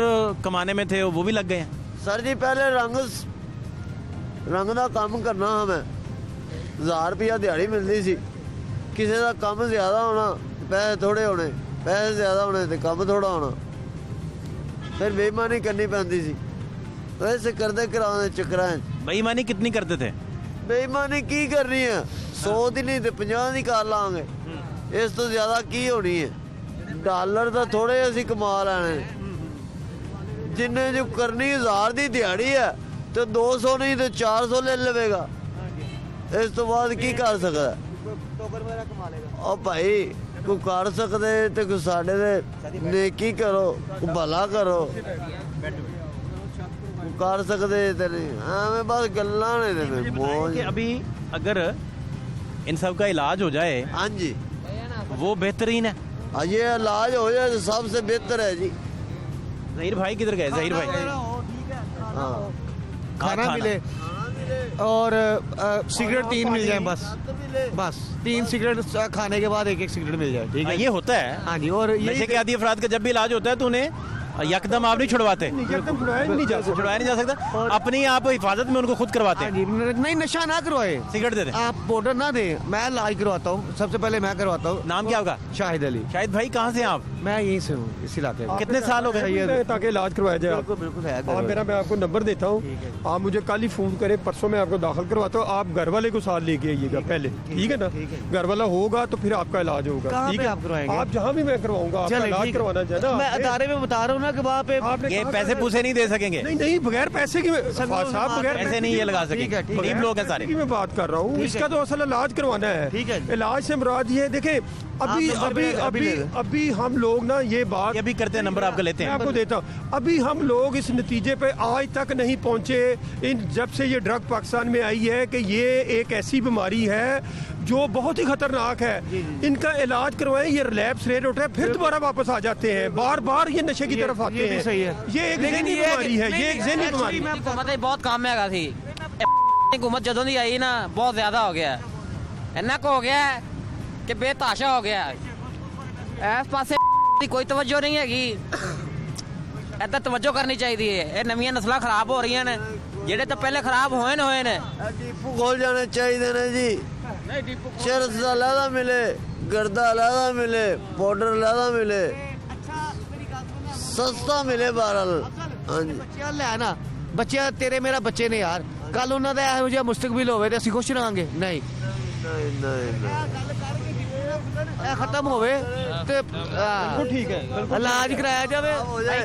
S1: कमाने में थे, वो भी लग गए हैं।
S10: सर जी पहले रंग का काम करना हमें 1000 रुपया दिहाड़ी मिलती सी। किसी का काम ज़्यादा होना पैसे थोड़े होने, पैसे ज़्यादा होने तो काम थोड़ा होना, फिर बेईमानी करनी पैंती सी। वैसे करते कराने चक्कर।
S1: बेईमानी कितनी करते थे?
S10: बेईमानी की करनी है 100 दी नहीं तो 50 दी कर लांगे, इस तो ज़्यादा की होनी है। डॉलर तो थोड़े असी कमा लैने, जिन्हें जो करनी 1000 दी दिहाड़ी है तो 200 नहीं तो 400 ले लेगा। इस तो बाद की कर सकता ओ भाई, को कर सकते तो कोई साढ़े नेकी करो, भला करो, कर सकते तो नहीं हमें बस गल्ला ने मौज।
S1: अभी अगर इन सब का इलाज हो जाए,
S10: हाँ जी
S1: वो बेहतरीन है।
S10: ये इलाज हो जाए तो सबसे बेहतर है जी।
S1: जहीर भाई किधर गए? जहीर भाई
S10: हाँ
S11: खाना मिले और सिगरेट 3 मिल जाए बस 3 सिगरेट खाने के बाद एक सिगरेट मिल जाए, ठीक है।
S1: ये होता है।
S11: हाँ जी। और
S1: नशे के आदि अफराद का जब भी इलाज होता है तो उन्हें यकदम आप नहीं छुड़वाते, छुड़वाया नहीं जा सकता, अपनी आप हिफाजत में उनको खुद करवाते हैं।
S11: नहीं नशा ना करवाए,
S1: सिगरेट दे दे,
S11: आप पाउडर ना दे, मैं इलाज करवाता हूँ, सबसे पहले मैं करवाता हूँ।
S1: नाम क्या होगा?
S11: शाहिद अली।
S1: शाहिद भाई कहाँ से हैं आप?
S11: मैं यहीं से हूँ, इस इलाके में।
S1: कितने साल हो गए?
S9: ताकि इलाज करवाया जाए।
S11: बिल्कुल है।
S9: मैं आपको नंबर देता हूँ, आप मुझे कल ही फोन करें, परसों मैं आपको दाखिल करवाता हूँ। आप घर वाले को साथ लेके आइएगा पहले, ठीक है ना? घर वाला होगा तो फिर आपका इलाज होगा, ठीक है?
S11: आप करवाएंगे?
S9: आप जहाँ भी मैं करवाऊंगा, आपका इलाज करवाना चाहिए।
S11: मैं अदारे में बता रहा हूँ ना कि वहाँ पे
S1: ये पैसे पूसे नहीं दे सकेंगे।
S9: नहीं बगैर पैसे की साहब, बगैर
S1: पैसे नहीं ये लगा सकेंगे, गरीब लोग हैं सारे।
S9: मैं बात कर रहा हूँ, इसका तो असल इलाज करवाना है।
S11: ठीक है।
S9: इलाज से मुराद ये देखें, अभी हम लोग ना ये बात
S1: ये भी करते हैं, नंबर आपका लेते हैं।
S9: मैं आपको देता हूँ। अभी हम लोग इस नतीजे पे आज तक नहीं पहुंचे, जब से ये ड्रग पाकिस्तान में आई है, कि ये एक ऐसी बीमारी है जो बहुत ही खतरनाक है। इनका इलाज करवाएं, ये रिलैप्स रेट उठा है, फिर दोबारा वापस आ जाते हैं, बार ये नशे की तरफ आते हैं।
S11: सही है।
S9: ये एक ज़हनी बीमारी है, ये एक ज़हनी बीमारी है।
S12: हुकूमत बहुत काम में थी। हुकूमत जदों दी आई ना बहुत ज्यादा हो गया, इन्ना को हो गया कि बेताशा हो गया। इस पासे कोई तवज्जो नहीं हैगी, इधर तवज्जो करनी चाहिए। ये नवीं नस्ल खराब हो रही ने, जेडे तो पहले खराब होए ने।
S10: डिपू खोल जाने चाहिए ने जी। चरस का लहदा मिले, गर्दा लहदा मिले, पाउडर लहदा मिले, सस्ता मिले बहरहाल। हाँ जी
S11: बच्चे ले ना, बच्चे तेरे मेरा बच्चे ने यार, कल उन्होंने ਦਾ ਇਹੋ ਜਿਹਾ ਮੁਸਤਕਬਲ ਹੋਵੇ ਤੇ ਅਸੀਂ ਖੁਸ਼ ਰਹਾਂਗੇ। ਨਹੀਂ ਇਹ खत्म होवे ਤੇ
S9: ठीक है,
S11: इलाज कराया जावे।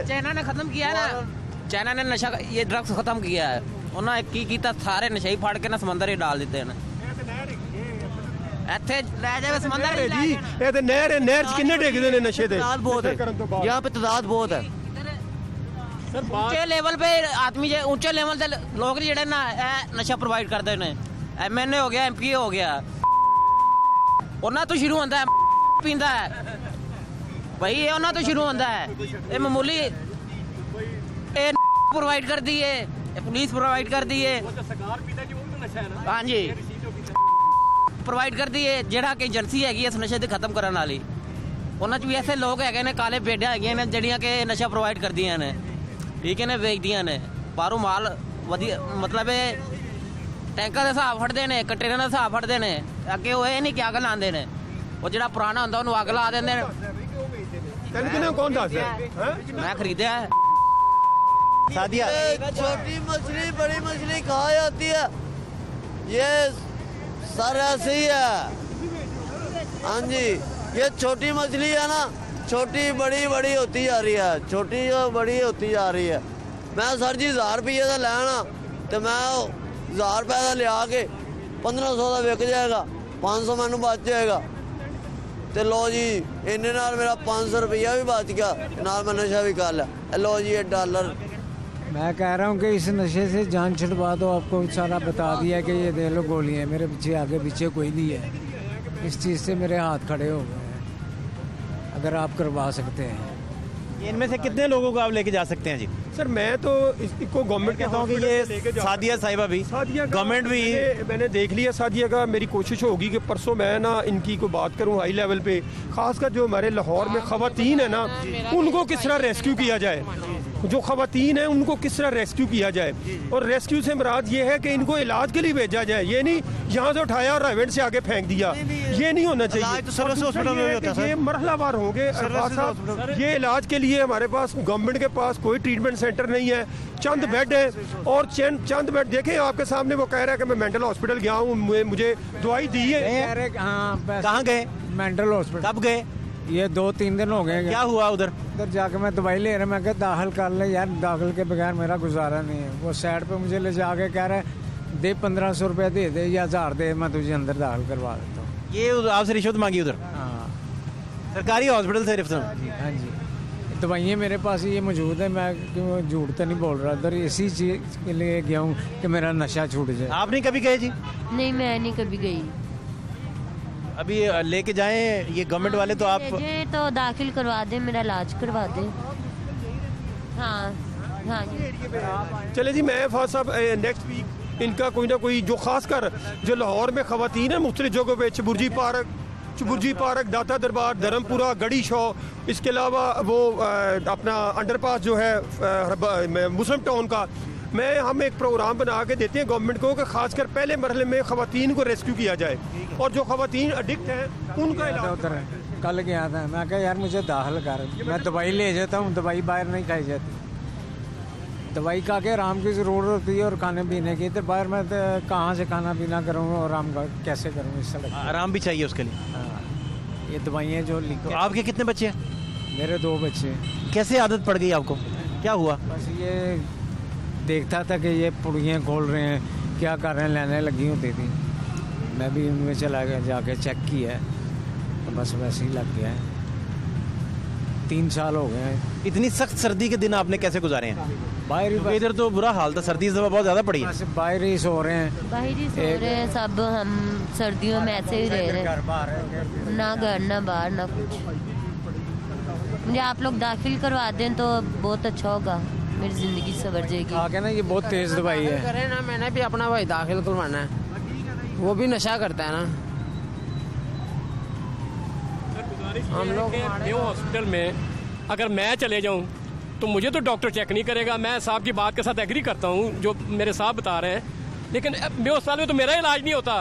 S12: चाइना ने खत्म किया ना, चाइना ने नशा ये ड्रग्स खत्म किया है। उन्होंने की कीता, सारे नशे ही फाड़ के ना समंदर ही डाल देते हैं। ਇੱਥੇ ਲੈ ਜਾਵੇ ਸਮੁੰਦਰ ਹੀ
S9: जी ਇਹ ਤੇ ਨਹਿਰ ਚ ਕਿੰਨੇ ਡਿੱਗਦੇ ਨੇ ਨਸ਼ੇ ਦੇ।
S11: तादाद बहुत है यहाँ पे, तादाद बहुत है।
S12: ਉੱਚੇ ਲੈਵਲ 'ਤੇ ਆਦਮੀ ਜੇ ਉੱਚੇ ਲੈਵਲ ਦੇ ਲੋਕ ਜਿਹੜੇ ਨਾ ਇਹ ਨਸ਼ਾ ਪ੍ਰੋਵਾਈਡ ਕਰਦੇ ਨੇ, MNA ਹੋ ਗਿਆ, MP ਹੋ ਗਿਆ, ਉਹਨਾਂ ਤੋਂ ਸ਼ੁਰੂ ਹੁੰਦਾ ਹੈ, ਪੀਂਦਾ ਹੈ ਭਾਈ, ਇਹ ਉਹਨਾਂ ਤੋਂ ਸ਼ੁਰੂ ਹੁੰਦਾ ਹੈ। ਇਹ ਮਾਮੂਲੀ ਇਹ ਪ੍ਰੋਵਾਈਡ ਕਰਦੀ ਹੈ, ਇਹ ਪੁਲਿਸ ਪ੍ਰੋਵਾਈਡ ਕਰਦੀ ਹੈ, ਹਾਂਜੀ ਪ੍ਰੋਵਾਈਡ ਕਰਦੀ ਹੈ। ਜਿਹੜਾ ਕਿ ਏਜੰਸੀ ਹੈਗੀ ਇਸ ਨਸ਼ੇ ਦੇ ਖਤਮ ਕਰਨ ਵਾਲੀ, ਉਹਨਾਂ 'ਚ ਵੀ ਐਸੇ ਲੋਕ ਹੈਗੇ ਨੇ, ਕਾਲੇ ਭੇਡਾਂ ਹੈਗੀਆਂ ਨੇ ਜਿਹੜੀਆਂ ਕਿ ਨਸ਼ਾ ਪ੍ਰੋਵਾਈਡ ਕਰਦੀਆਂ ਨੇ, ਠੀਕ ਹੈ ਨੇ, ਵੇਚਦੀਆਂ ਨੇ ਬਾਹਰੋਂ ਮਾਲ ਵਧੀਆ, ਮਤਲਬ ਇਹ ਟੈਂਕਾਂ ਦੇ ਹਿਸਾਬ ਫੜਦੇ ਨੇ, ਕੰਟੇਨਰ ਦਾ ਹਿਸਾਬ ਫੜਦੇ ਨੇ, ਅੱਗੇ ਉਹ ਇਹ ਨਹੀਂ ਕਿ ਅੱਗ ਲਾਉਂਦੇ ਨੇ, ਉਹ ਜਿਹੜਾ ਪੁਰਾਣਾ ਹੁੰਦਾ ਉਹਨੂੰ ਅੱਗ ਲਾ ਦਿੰਦੇ ਨੇ।
S9: ਤੈਨੂੰ ਕਿਹਨੇ ਕੌਣ ਦੱਸਦਾ ਹੈ?
S12: ਮੈਂ ਖਰੀਦਿਆ ਹੈ।
S1: सादिया
S10: छोटी मछली बड़ी मछली कहा जाती है, ये सर ऐसे ही है। हाँ जी, ये छोटी मछली है ना, छोटी बड़ी बड़ी होती जा रही है, छोटी जो बड़ी होती जा रही है। मैं सर जी 1000 रुपये का लेना तो मैं 1000 रुपये का लिया के 1500 का विक जाएगा, 500 मैनू बच जाएगा। तो लो जी इन्ने नाल मेरा 500 रुपया भी बच गया, नाल मैं नशा भी कर लिया। लो जी ये डॉलर।
S13: मैं कह रहा हूँ कि इस नशे से जान छुड़वा दो। आपको सारा बता दिया कि ये दे लो गोलियाँ, मेरे पीछे आगे पीछे कोई नहीं है। इस चीज़ से मेरे हाथ खड़े हो गए हैं। अगर आप करवा सकते हैं,
S1: इनमें से कितने लोगों को आप लेके जा सकते हैं जी?
S9: सर मैं तो इसको गवर्नमेंट
S1: कहता हूँ कि ये सादिया साहिबा भी गवर्नमेंट भी
S9: मैंने देख लिया सादिया का। मेरी कोशिश होगी कि परसों मैं ना इनकी को बात करूँ हाई लेवल पे, खासकर जो हमारे लाहौर में खवातीन है ना, उनको किस तरह रेस्क्यू किया जाए। जो खवातीन है उनको किस तरह रेस्क्यू किया जाए, और रेस्क्यू से मुराद ये है कि इनको इलाज के लिए भेजा जाए। ये नहीं यहाँ से उठाया और राइवेंट से आगे फेंक दिया, ये नहीं होना चाहिए। ये मरहलावार होंगे। ये इलाज के लिए हमारे पास गवर्नमेंट के पास कोई ट्रीटमेंट सेंटर नहीं है, चंद बेड है, और चंद बेड देखें आपके सामने। वो कह रहा है कि मैं मेंटल हॉस्पिटल गया हूँ, मुझे दवाई दी है।
S1: कहाँ गए?
S13: Mental hospital.
S1: कब गए?
S13: ये 2-3 दिन हो गए।
S1: क्या हुआ उधर?
S13: उधर जाके मैं दवाई ले रहा, मैं कहा दाखिल कर ले यार, दाखिल के बगैर मेरा गुजारा नहीं है। वो साइड पे मुझे ले जाके कह रहा है दे 1500 रुपया दे दे या 1000 दे, मैं तुझे अंदर दाखिल करवा देता हूँ।
S1: ये आपसे रिश्वत मांगी उधर?
S13: हाँ,
S1: सरकारी हॉस्पिटल से रिश्वत?
S13: हाँ जी। दवाइयाँ मेरे पास ये मौजूद है, मैं क्यों झूठ तो नहीं बोल रहा। उधर इसी चीज़ के लिए गया हूँ कि मेरा नशा छूट जाए।
S1: आप नहीं कभी गए जी?
S8: नहीं, मैं नहीं कभी गई।
S1: अभी लेके जाएं ये गवर्नमेंट वाले तो आप
S8: मुझे तो दाखिल करवा दे, मेरा इलाज करवा दे। हाँ हाँ जी।
S9: चले जी, मैं फाज साहब नेक्स्ट वीक इनका कोई ना कोई, जो खासकर जो लाहौर में खवातीन है मुख्तलिफ जगहों पे, चबुर्जी पार्क, दाता दरबार, धर्मपुरा, गड़ी शॉ, इसके अलावा वो अपना अंडरपास जो है मुस्लिम टाउन का, हम एक प्रोग्राम बना के देते हैं गवर्नमेंट को कि खासकर पहले मरहले में खवातीन को रेस्क्यू किया जाए, और जो खवातीन एडिक्ट हैं उनका इलाज।
S13: उधर कल गया था, मैं कहा यार मुझे दाखिल कर, मैं दवाई ले जाता हूँ, दवाई बाहर नहीं खाई जाती। दवाई खा के आराम की ज़रूरत होती है और खाने पीने की, तो बाहर मैं कहाँ से खाना पीना करूँगा और आराम कैसे करूँ? इस सड़क
S1: आराम भी चाहिए उसके लिए।
S13: हाँ, ये दवाइयाँ जो लिख।
S1: तो आपके कितने बच्चे हैं?
S13: मेरे 2 बच्चे।
S1: कैसे आदत पड़ गई आपको? क्या हुआ?
S13: बस ये देखता था कि ये पुड़ियाँ खोल रहे हैं, क्या कर रहे हैं, लेने लगी होती थी, मैं भी उनमें चला गया, जाके चेक किया, तो बस वैसे ही लग गया है। 3 साल हो गए हैं।
S1: इतनी सख्त सर्दी के दिन आपने कैसे गुजारे हैं?
S13: बाहर ही,
S1: इधर तो बुरा हाल था, सर्दी इस दफा बहुत ज्यादा पड़ी है।
S13: बाहर ही सो रहे हैं,
S8: बाहर ही सो रहे हैं सब। हम सर्दियों में ऐसे ही रह रहे हैं, ना घर ना बाहर ना कुछ। मुझे आप लोग दाखिल करवा दें तो बहुत अच्छा होगा, मेरी जिंदगी सवर जाएगी।
S13: आगे ना ये बहुत तेज दवाई है।
S6: करे ना, मैंने भी अपना भाई दाखिल करवाना है, वो भी नशा करता है ना।
S7: हम लोग न्यू हॉस्पिटल में अगर मैं चले जाऊं तो मुझे तो डॉक्टर चेक नहीं करेगा। मैं साहब की बात के साथ एग्री करता हूं जो मेरे साहब बता रहे हैं, लेकिन न्यू अस्पताल में तो मेरा इलाज नहीं होता,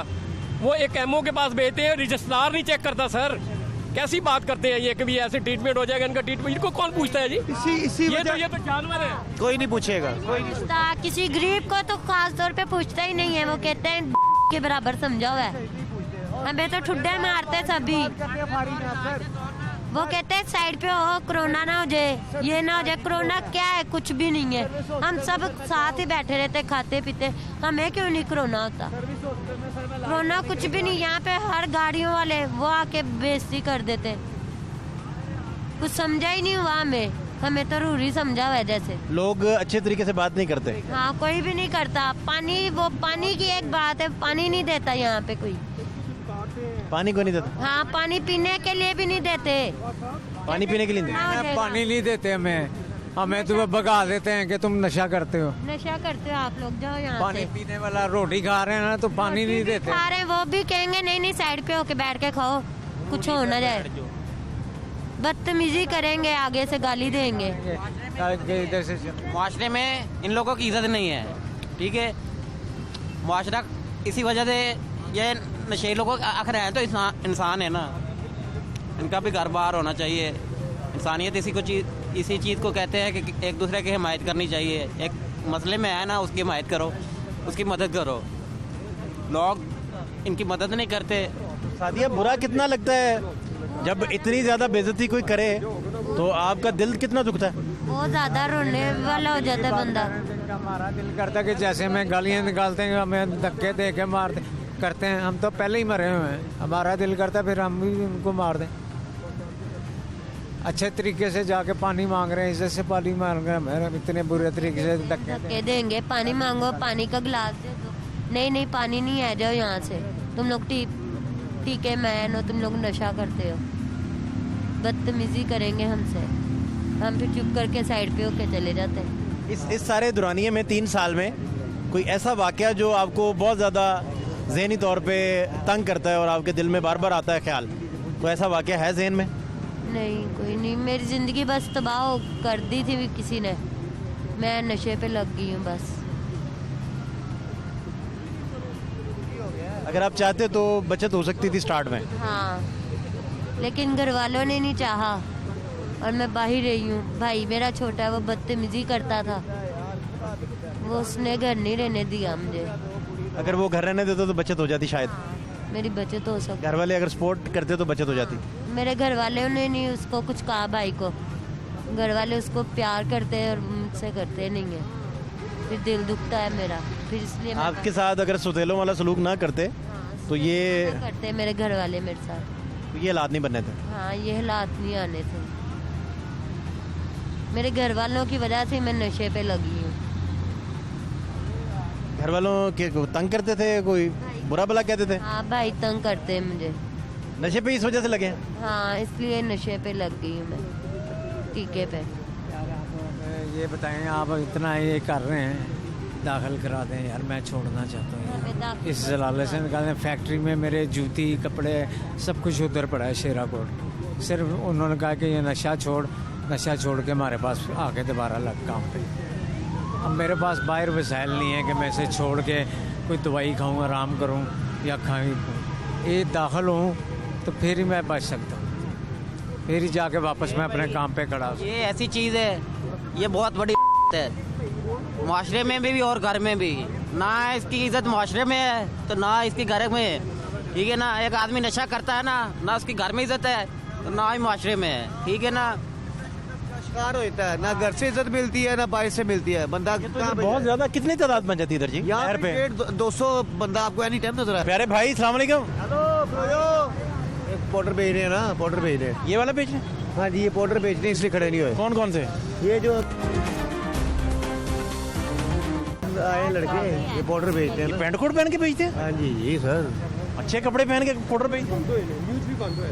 S7: वो एक एमओ के पास भेजते हैं, रजिस्ट्रार नहीं चेक करता। सर कैसी बात करते हैं ये कि भी ऐसे ट्रीटमेंट हो जाएगा, इनका ट्रीटमेंट इनको कौन पूछता है जी? ये तो जानवर है,
S2: कोई नहीं पूछेगा।
S8: पूछता किसी गरीब को तो खास तौर पे पूछता ही नहीं है। वो कहते हैं के बराबर समझा हुआ है, हमें तो ठुड्डे मारते सभी। वो कहते हैं साइड पे हो, कोरोना ना हो जाए, ये ना हो जाए। कोरोना क्या है? कुछ भी नहीं है। हम सब साथ ही बैठे रहते, खाते पीते, हमें क्यों नहीं कोरोना होता? कोरोना कुछ भी नहीं। यहाँ पे हर गाड़ियों वाले वो आके बेइज्जती कर देते, कुछ समझा ही नहीं हुआ हमें तो रूरी समझा हुआ है जैसे।
S1: लोग अच्छे तरीके से बात नहीं करते।
S8: हाँ, कोई भी नहीं करता। पानी की एक बात है, पानी नहीं देता यहाँ पे कोई।
S1: पानी को नहीं देता?
S8: हाँ, पानी पीने के लिए भी नहीं देते।
S1: पानी पीने के लिए नहीं?
S13: पानी नहीं देते हमें तो भगा देते हैं कि तुम नशा करते हो।
S8: नशा करते हो आप लोग, जाओ यहाँ
S13: पानी पीने वाला रोटी खा रहे हैं ना, तो पानी नहीं देते।
S8: खा रहे हैं वो भी कहेंगे नहीं साइड पे होके बैठ के खाओ, कुछ हो ना जाए। बदतमीजी करेंगे, आगे से गाली देंगे।
S13: इधर से
S12: माशरे में इन लोगों की इज्जत नहीं है, ठीक है। माशरा इसी वजह से ये नशे लोगों आखिर है तो इंसान है ना, इनका भी घर बार होना चाहिए। इंसानियत इसी चीज़ को कहते हैं कि एक दूसरे की हिमायत करनी चाहिए। एक मसले में है ना, उसकी हिमायत करो, उसकी मदद करो। लोग इनकी मदद नहीं करते,
S1: सादिया, बुरा कितना लगता है जब इतनी ज़्यादा बेइज्जती कोई करे, तो आपका दिल कितना दुखता है?
S8: बहुत ज़्यादा रोने वाला हो जाता है बंदा।
S13: हमारा दिल करता है कि जैसे हमें गालियाँ निकालते हैं, हमें धक्के दे के मारते करते हैं, हम तो पहले ही मरे हुए हैं। हमारा दिल करता है फिर हम भी उनको मार दें। अच्छे तरीके से जाके पानी मांग रहे हैं, इज्जत से पानी मांग रहे हैं, इतने बुरे तरीके से
S8: धक्के देंगे। पानी मांगो, पानी का गिलास दे दो, नहीं पानी नहीं है, जाओ यहाँ से, तुम लोग ठीक है मैन हो, तुम लोग नशा करते हो, बदतमीजी करेंगे हमसे, हम फिर चुप करके साइड पे होके चले जाते हैं।
S1: इस सारे दुरानिये में 3 साल में कोई ऐसा वाक़या जो आपको बहुत ज़्यादा ज़हनी तौर पे तंग करता है और आपके दिल में बार बार आता है ख्याल, कोई ऐसा वाक़या है ज़हन में?
S8: नहीं, कोई नहीं। मेरी ज़िंदगी बस तबाह कर दी थी किसी ने, मैं नशे पे लग गई हूँ बस।
S1: अगर आप चाहते तो बचत हो सकती थी स्टार्ट में।
S8: हाँ, लेकिन घर वालों ने नहीं चाहा और मैं बाहर रही हूँ। भाई मेरा छोटा है, वो बदतमीजी करता था, वो उसने घर नहीं रहने दिया मुझे।
S1: अगर वो घर रहने देते तो बचत हो जाती शायद।
S8: मेरी बचत हो सकती।
S1: घर वाले अगर सपोर्ट करते तो बचत हो जाती।
S8: मेरे घर वाले ने नहीं उसको कुछ कहा, भाई को। घर वाले उसको प्यार करते हैं और मुझसे करते नहीं है, फिर दिल दुखता है मेरा, फिर इसलिए
S1: आपके साथ अगर सुतेलों वाला सलूक ना करते तो ये
S8: करते मेरे घर वाले मेरे साथ,
S1: तो ये हालात नहीं बनने थे।
S8: हाँ, ये हालात नहीं आने थे। मेरे घर वालों की वजह से मैं नशे पे लगी हूँ।
S1: घर वालों के तंग करते थे, कोई बुरा भला कहते थे?
S8: हाँ भाई, तंग करते हैं मुझे।
S1: नशे पे इस वजह से लगे हैं?
S8: हाँ, इसलिए नशे पे लग गई हूँ मैं, टीके पे।
S13: ये बताएं, आप इतना ये कर रहे हैं, दाखिल करा दें यार, मैं छोड़ना चाहता हूँ इस जलाले से निकाल दें। फैक्ट्री में मेरे जूती कपड़े सब कुछ उधर पड़ा है शेरा कोट। सिर्फ उन्होंने कहा कि ये नशा छोड़ के हमारे पास आके दोबारा लग काम पे। अब मेरे पास बाहर वसाइल नहीं है कि मैं इसे छोड़ के कोई दवाई खाऊं, आराम करूं या खाऊं। ये दाखिल हूँ तो फिर ही मैं बच सकता हूँ, फिर ही जाके वापस मैं अपने काम पे खड़ा।
S12: ये ऐसी चीज़ है, ये बहुत बड़ी है माशरे में भी और घर में भी। ना इसकी इज्जत माशरे में है तो ना इसकी घर में है, ठीक है ना। एक आदमी नशा करता है ना उसकी घर में इज्जत है तो ना ही माशरे में है, ठीक है ना।
S11: शिकार होता है, ना घर से इज्जत मिलती है ना बाहर से मिलती है। बंदा
S1: बहुत ज्यादा कितनी तादाद बन जाती है इधर जी?
S11: यहाँ पे 200 बंदा आपको एनी टाइम नजर आए।
S1: प्यारे भाई, अस्सलाम वालेकुम।
S11: एक पाउडर बेच रहे हैं ना, पाउडर बेच रहे हैं।
S1: ये वाला बेच रहे हैं?
S11: हाँ जी, ये पाउडर बेच रहे हैं, इसलिए खड़े नहीं हुए।
S1: कौन कौन से?
S11: ये जो आए लड़के, ये पाउडर बेचते हैं।
S1: पैंट कोट पहन के बेचते हैं?
S11: हाँ जी जी सर,
S1: अच्छे कपड़े पहन के पाउडर बेचते हैं।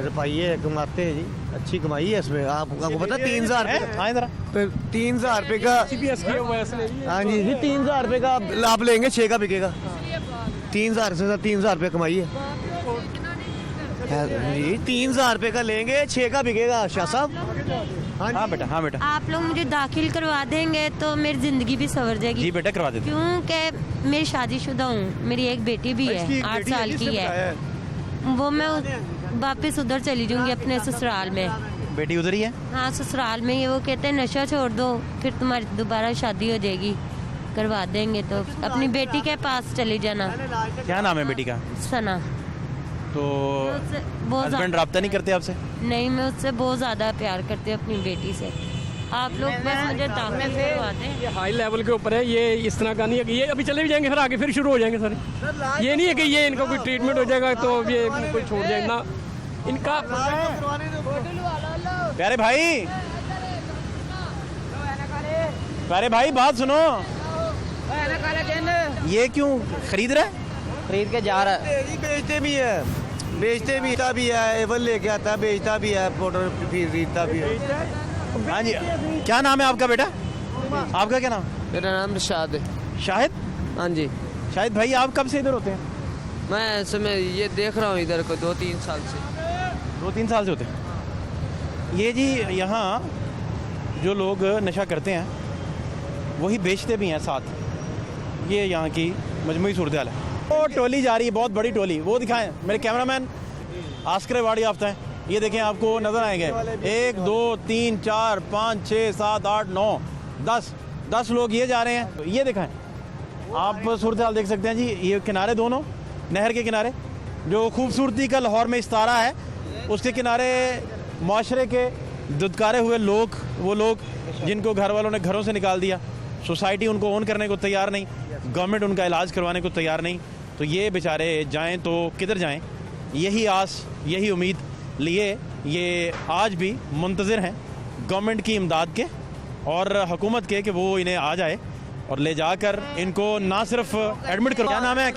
S11: रुपये कमाते हैं जी, अच्छी कमाई है इसमें। आपको पता 3000
S1: रुपये,
S11: 3000 रुपये का। हाँ जी जी, 3000 रुपये का आप लेंगे, 6 का बिकेगा। 3000 से 3000 रुपये कमाई है जी। 3000 रुपये का लेंगे, 6 का बिकेगा शाह साहब।
S1: हाँ बेटा, हाँ बेटा।
S8: आप लोग मुझे दाखिल करवा देंगे तो मेरी जिंदगी भी संवर जाएगी।
S1: जी बेटा, करवा देते।
S8: क्योंकि मैं शादीशुदा हूँ, मेरी एक बेटी भी है, 8 साल की है। वो मैं वापस उधर चली जाऊंगी अपने ससुराल में।
S1: बेटी उधर ही है?
S8: हाँ, ससुराल में ही। वो कहते हैं नशा छोड़ दो, फिर तुम्हारी दोबारा शादी हो जाएगी। करवा देंगे तो अपनी बेटी के पास चली जाना।
S1: क्या नाम है बेटी का?
S8: सना।
S1: तो हस्बैंड रब्ता नहीं करते आपसे?
S8: नहीं, मैं उससे बहुत ज़्यादा प्यार करती हूँ अपनी बेटी से। आप लोग बस मुझे दाखिल करवा दें।
S7: ये हाई लेवल के ऊपर है, ये इस तरह का नहीं है कि ये अभी चले भी जाएंगे फिर आगे फिर शुरू हो जाएंगे सर। ये नहीं है कि ये इनका कोई ट्रीटमेंट हो जाएगा तो ये कोई छोड़ जाए ना इनका।
S1: प्यारे भाई, प्यारे भाई, बात सुनो। ये क्यों खरीद रहा है?
S12: खरीद के जा रहा है।
S11: बेचते भी है, एवन लेके आता है, बेचता भी है, पाउडर खरीदता भी है।
S1: हाँ जी, क्या नाम है आपका बेटा? आपका क्या नाम?
S6: मेरा नाम रशाद है।
S1: शाहिद?
S6: हाँ जी।
S1: शाहिद भाई, आप कब से इधर होते हैं?
S6: मैं समय ये देख रहा हूँ इधर को 2-3 साल से।
S1: 2-3 साल से होते हैं? ये जी यहाँ जो लोग नशा करते हैं वही बेचते भी हैं साथ। ये यहाँ की मजमूई सूरत हाल है। वो टोली जा रही है, बहुत बड़ी टोली, वो दिखाएं मेरे कैमरामैन। आस्कर अवार्ड याफ्ता है, ये देखें, आपको नजर आएंगे। 1 2 3 4 5 6 7 8 9 10 लोग ये जा रहे हैं। ये दिखाएं, आप सूरत हाल देख सकते हैं जी। ये किनारे दोनों नहर के किनारे, जो खूबसूरती का लाहौर में इस्तारा है, उसके किनारे माशरे के दुदकारे हुए लोग, वो लोग जिनको घर वालों ने घरों से निकाल दिया, सोसाइटी उनको ओन करने को तैयार नहीं, गवर्नमेंट उनका इलाज करवाने को तैयार नहीं, तो ये बेचारे जाएं तो किधर जाएं? यही आस, यही उम्मीद लिए ये आज भी मुंतज़िर हैं गवर्नमेंट की इमदाद के और हुकूमत के कि वो इन्हें आ जाए और ले जाकर इनको ना सिर्फ एडमिट करो। क्या नाम है?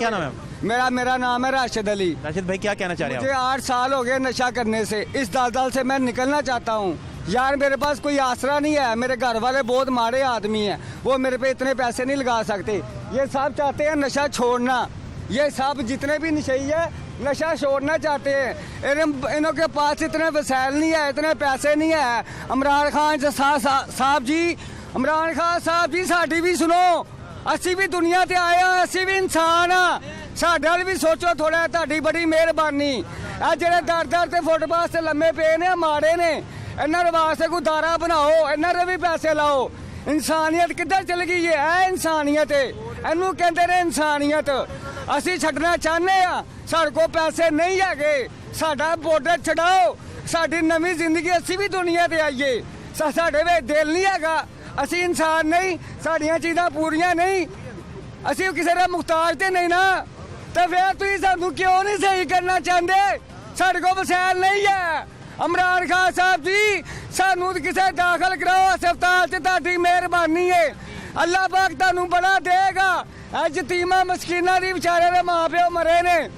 S14: मेरा नाम है राशिद अली।
S1: राशिद भाई, क्या कहना चाह रहे हैं
S14: मुझे 8 साल हो गए नशा करने से। इस दलदल से मैं निकलना चाहता हूँ यार। मेरे पास कोई आसरा नहीं है। मेरे घर वाले बहुत माड़े आदमी हैं, वो मेरे पे इतने पैसे नहीं लगा सकते। ये सब चाहते हैं नशा छोड़ना, ये सब जितने भी नशेई है नशा छोड़ना चाहते हैं। इनों के पास इतने वसाइल नहीं है, इतने पैसे नहीं है। इमरान खान साहब जी साड़ी भी सुनो, असी भी दुनिया ते आए हैं, असी भी इंसान हाँ, साडे वाल भी सोचो थोड़ा। तुहाडी बड़ी मेहरबानी। आ जेड़े दर ते फुटपाथ ते लम्मे पे ने माड़े ने, इन्हां वास्ते कोई दारा बनाओ, इन्हां दे भी पैसे लाओ। इंसानियत किधर चल गई है? इंसानियत इनू कहते ने इंसानियत। असी छड्डना चाहते हैं, साढ़े को पैसे नहीं है, साडा बॉर्डर छड़ाओ, साडी नवी जिंदगी, असी भी दुनिया ते आइए। साडे वे दिल नहीं है, असी इंसान नहीं, साड़ियां चीज़ां पूरियां नहीं, असी किसी का मुख्ताज तो नहीं ना। तो फिर तुम सानू क्यों नहीं सही करना चाहते? साढ़े को वसाइल नहीं है। इमरान खान साहब जी सानू किसे दाखिल कराओ अस्पताल से, ताड़ी मेहरबानी है। अल्लाह पाक तुहानू बड़ा देगा। यतीमा मस्कीना दी बेचारे दे माँ प्यो मरे ने,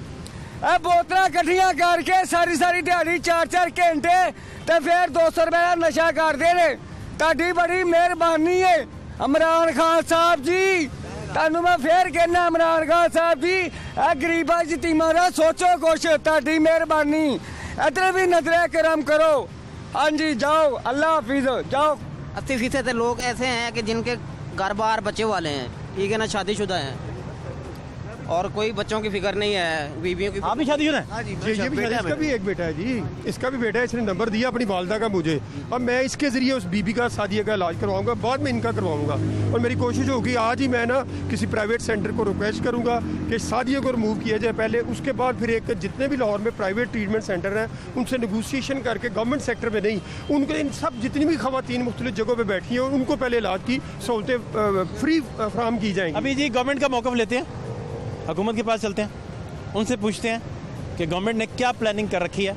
S14: बोतल कट्ठियां करके सारी दिहाड़ी 4-4 घंटे ते फिर 200 रुपए का नशा करते ने। ताड़ी बड़ी मेहरबानी है इमरान खान साहब जी। तुहानू मैं फिर कहना इमरान खान साहब जी, गरीबा यतीमा दा सोचो कुछ, ताड़ी मेहरबानी। इधर भी नजर करम करो। हाँ जी, जाओ, अल्लाह हाफिज, जाओ।
S12: 80% लोग ऐसे हैं कि जिनके घर बार बच्चे वाले हैं, ठीक है ना, शादीशुदा हैं और कोई बच्चों की फिक्र नहीं है, बीवियों की।
S1: आप भी शादीशुदा हैं?
S9: ये भी इसका भी एक बेटा है जी, इसका भी बेटा है। इसने नंबर दिया अपनी वालदा का मुझे, और मैं इसके ज़रिए उस बीबी का सादिया का इलाज करवाऊंगा, बाद में इनका करवाऊंगा। और मेरी कोशिश होगी आज ही मैं ना किसी प्राइवेट सेंटर को रिक्वेस्ट करूंगा कि सादिया को रिमूव किया जाए पहले, उसके बाद फिर एक जितने भी लाहौर में प्राइवेट ट्रीटमेंट सेंटर हैं उनसे नेगोशिएशन करके, गवर्नमेंट सेक्टर में नहीं, उनको इन सब जितनी भी खवातीन मुख्तलिफ जगहों पर बैठी हैं उनको पहले इलाज की सहूलतें फ्री फ्राहम की जाएंगी।
S1: अभी जी गवर्नमेंट का मौक़िफ़ लेते हैं, हुकूमत के पास चलते हैं, उनसे पूछते हैं कि गवर्नमेंट ने क्या प्लानिंग कर रखी है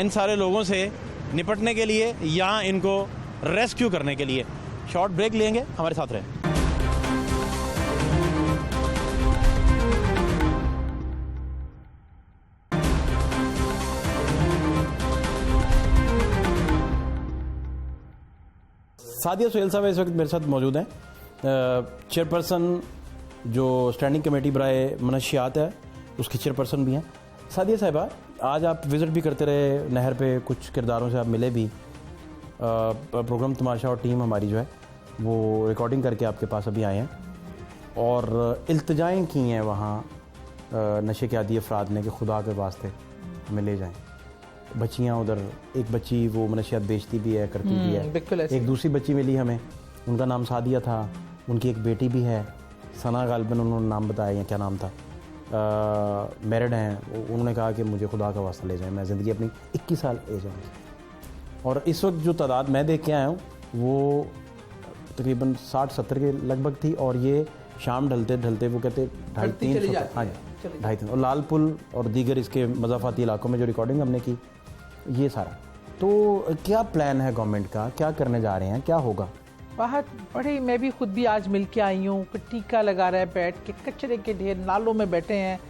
S1: इन सारे लोगों से निपटने के लिए या इनको रेस्क्यू करने के लिए। शॉर्ट ब्रेक लेंगे, हमारे साथ रहें। सादिया सुहेल साहब इस वक्त मेरे साथ मौजूद हैं, चेयरपर्सन जो स्टैंडिंग कमेटी बराए मनशियात है उसकी चेयरपर्सन भी हैं। सादिया साहिबा, आज आप विज़िट भी करते रहे नहर पे, कुछ किरदारों से आप मिले भी। प्रोग्राम तमाशा और टीम हमारी जो है वो रिकॉर्डिंग करके आपके पास अभी आए हैं और इल्तिजाएँ की हैं वहाँ नशे के आदी अफराद ने कि खुदा के वास्ते हमें ले जाएँ। बच्चियाँ उधर, एक बच्ची वो मनशियात बेचती भी है, करती भी है, एक दूसरी बच्ची मिली हमें, उनका नाम सादिया था, उनकी एक बेटी भी है, सना गालिबन उन्होंने नाम बताया, या क्या नाम था, मैरिड हैं। उन्होंने कहा कि मुझे खुदा का वास्ता ले जाएं, मैं ज़िंदगी अपनी 21 साल एज है। और इस वक्त जो तादाद मैं देख के आया हूँ वो तकरीबन 60-70 के लगभग थी, और ये शाम ढलते ढलते वो कहते 2.5-3, हाँ जी 2.5, और लाल पुल और दीगर इसके मज़ाफ़ाती इलाकों में जो रिकॉर्डिंग हमने की, ये सारा। तो क्या प्लान है गवर्नमेंट का, क्या करने जा रहे हैं, क्या होगा?
S15: बहुत बड़े, मैं भी खुद भी आज मिल के आई हूँ। टीका लगा रहा है, बैठ के कचरे के ढेर नालों में बैठे हैं।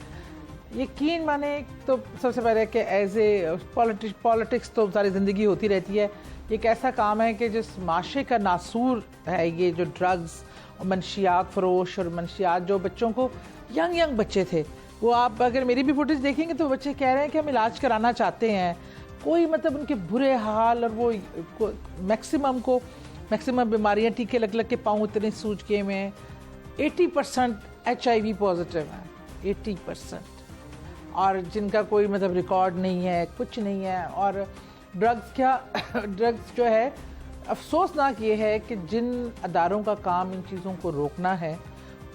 S15: यकीन माने, तो सबसे पहले कि एज ए पॉलिटिक्स तो सारी ज़िंदगी होती रहती है। एक ऐसा काम है कि जिस माशरे का नासूर है ये जो ड्रग्स और मनशियात फरोश और मनशियात, जो बच्चों को यंग बच्चे थे, वो आप अगर मेरी भी फुटेज देखेंगे तो बच्चे कह रहे हैं कि हम इलाज कराना चाहते हैं। कोई मतलब उनके बुरे हाल, और वो मैक्सिमम बीमारियां टीके लग के पाँव इतने सूझ के में 80% HIV पॉजिटिव है, 80%, और जिनका कोई मतलब रिकॉर्ड नहीं है, कुछ नहीं है। और ड्रग्स जो है, अफसोसनाक ये है कि जिन अदारों का काम इन चीज़ों को रोकना है,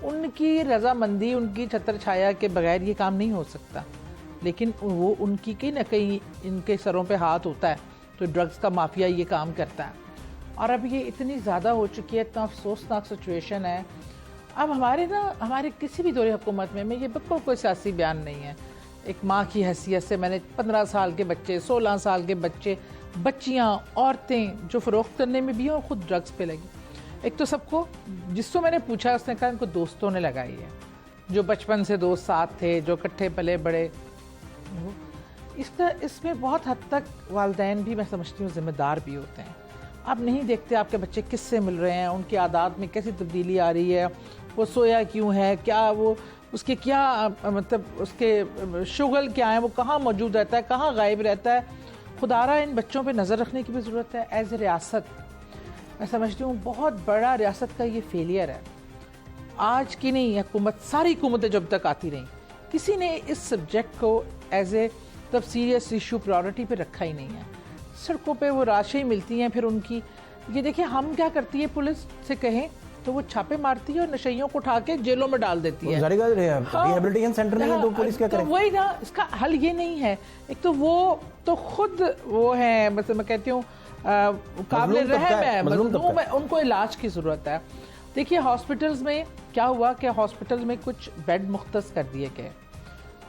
S15: उनकी रजामंदी, उनकी छत्र छाया के बगैर ये काम नहीं हो सकता। लेकिन वो उनकी कहीं ना कहीं इनके सरों पे हाथ होता है, तो ड्रग्स का माफिया ये काम करता है। और अब ये इतनी ज़्यादा हो चुकी है, इतना अफसोसनाक सिचुएशन है। अब हमारे किसी भी दौरे हुकूमत में ये बिल्कुल कोई सियासी बयान नहीं है, एक माँ की हैसियत से मैंने 15 साल के बच्चे, 16 साल के बच्चे, बच्चियाँ, औरतें जो फ़रोख्त करने में भी हैं और ख़ुद ड्रग्स पे लगी। एक तो सबको, जिसको मैंने पूछा उसने कहा इनको दोस्तों ने लगाई है, जो बचपन से दोस्त साथ थे, जो इकट्ठे पले बड़े। इसमें बहुत हद तक वालिदैन भी मैं समझती हूँ ज़िम्मेदार भी होते हैं। आप नहीं देखते आपके बच्चे किससे मिल रहे हैं, उनकी आदत में कैसी तब्दीली आ रही है, वो सोया क्यों है, क्या वो उसके क्या मतलब उसके शुगल क्या है, वो कहाँ मौजूद रहता है, कहाँ गायब रहता है। खुदारा इन बच्चों पे नज़र रखने की भी ज़रूरत है। एज ए रियासत मैं समझती हूँ बहुत बड़ा रियासत का ये फेलियर है। आज की नहीं हुकूमत, सारी हुकूमतें जब तक आती रहीं, किसी ने इस सब्जेक्ट को एज ए तब सीरियस इशू प्रायोरिटी पे रखा ही नहीं है। सड़कों पे वो राशें मिलती हैं, फिर उनकी ये देखिए हम क्या करती है, पुलिस से कहें तो वो छापे मारती है और नशइयों को उठा के जेलों में डाल देती है।
S16: रिहेबिलिटेशन सेंटर नहीं है तो पुलिस क्या करे?
S15: तो वही ना, इसका हल ये नहीं है। एक तो वो तो खुद वो है, मतलब मैं कहती हूँ काबिल रहम है, मजलूम है, उनको इलाज की ज़रूरत है। देखिए हॉस्पिटल्स में क्या हुआ कि हॉस्पिटल्स में कुछ बेड मुख्तस कर दिए गए,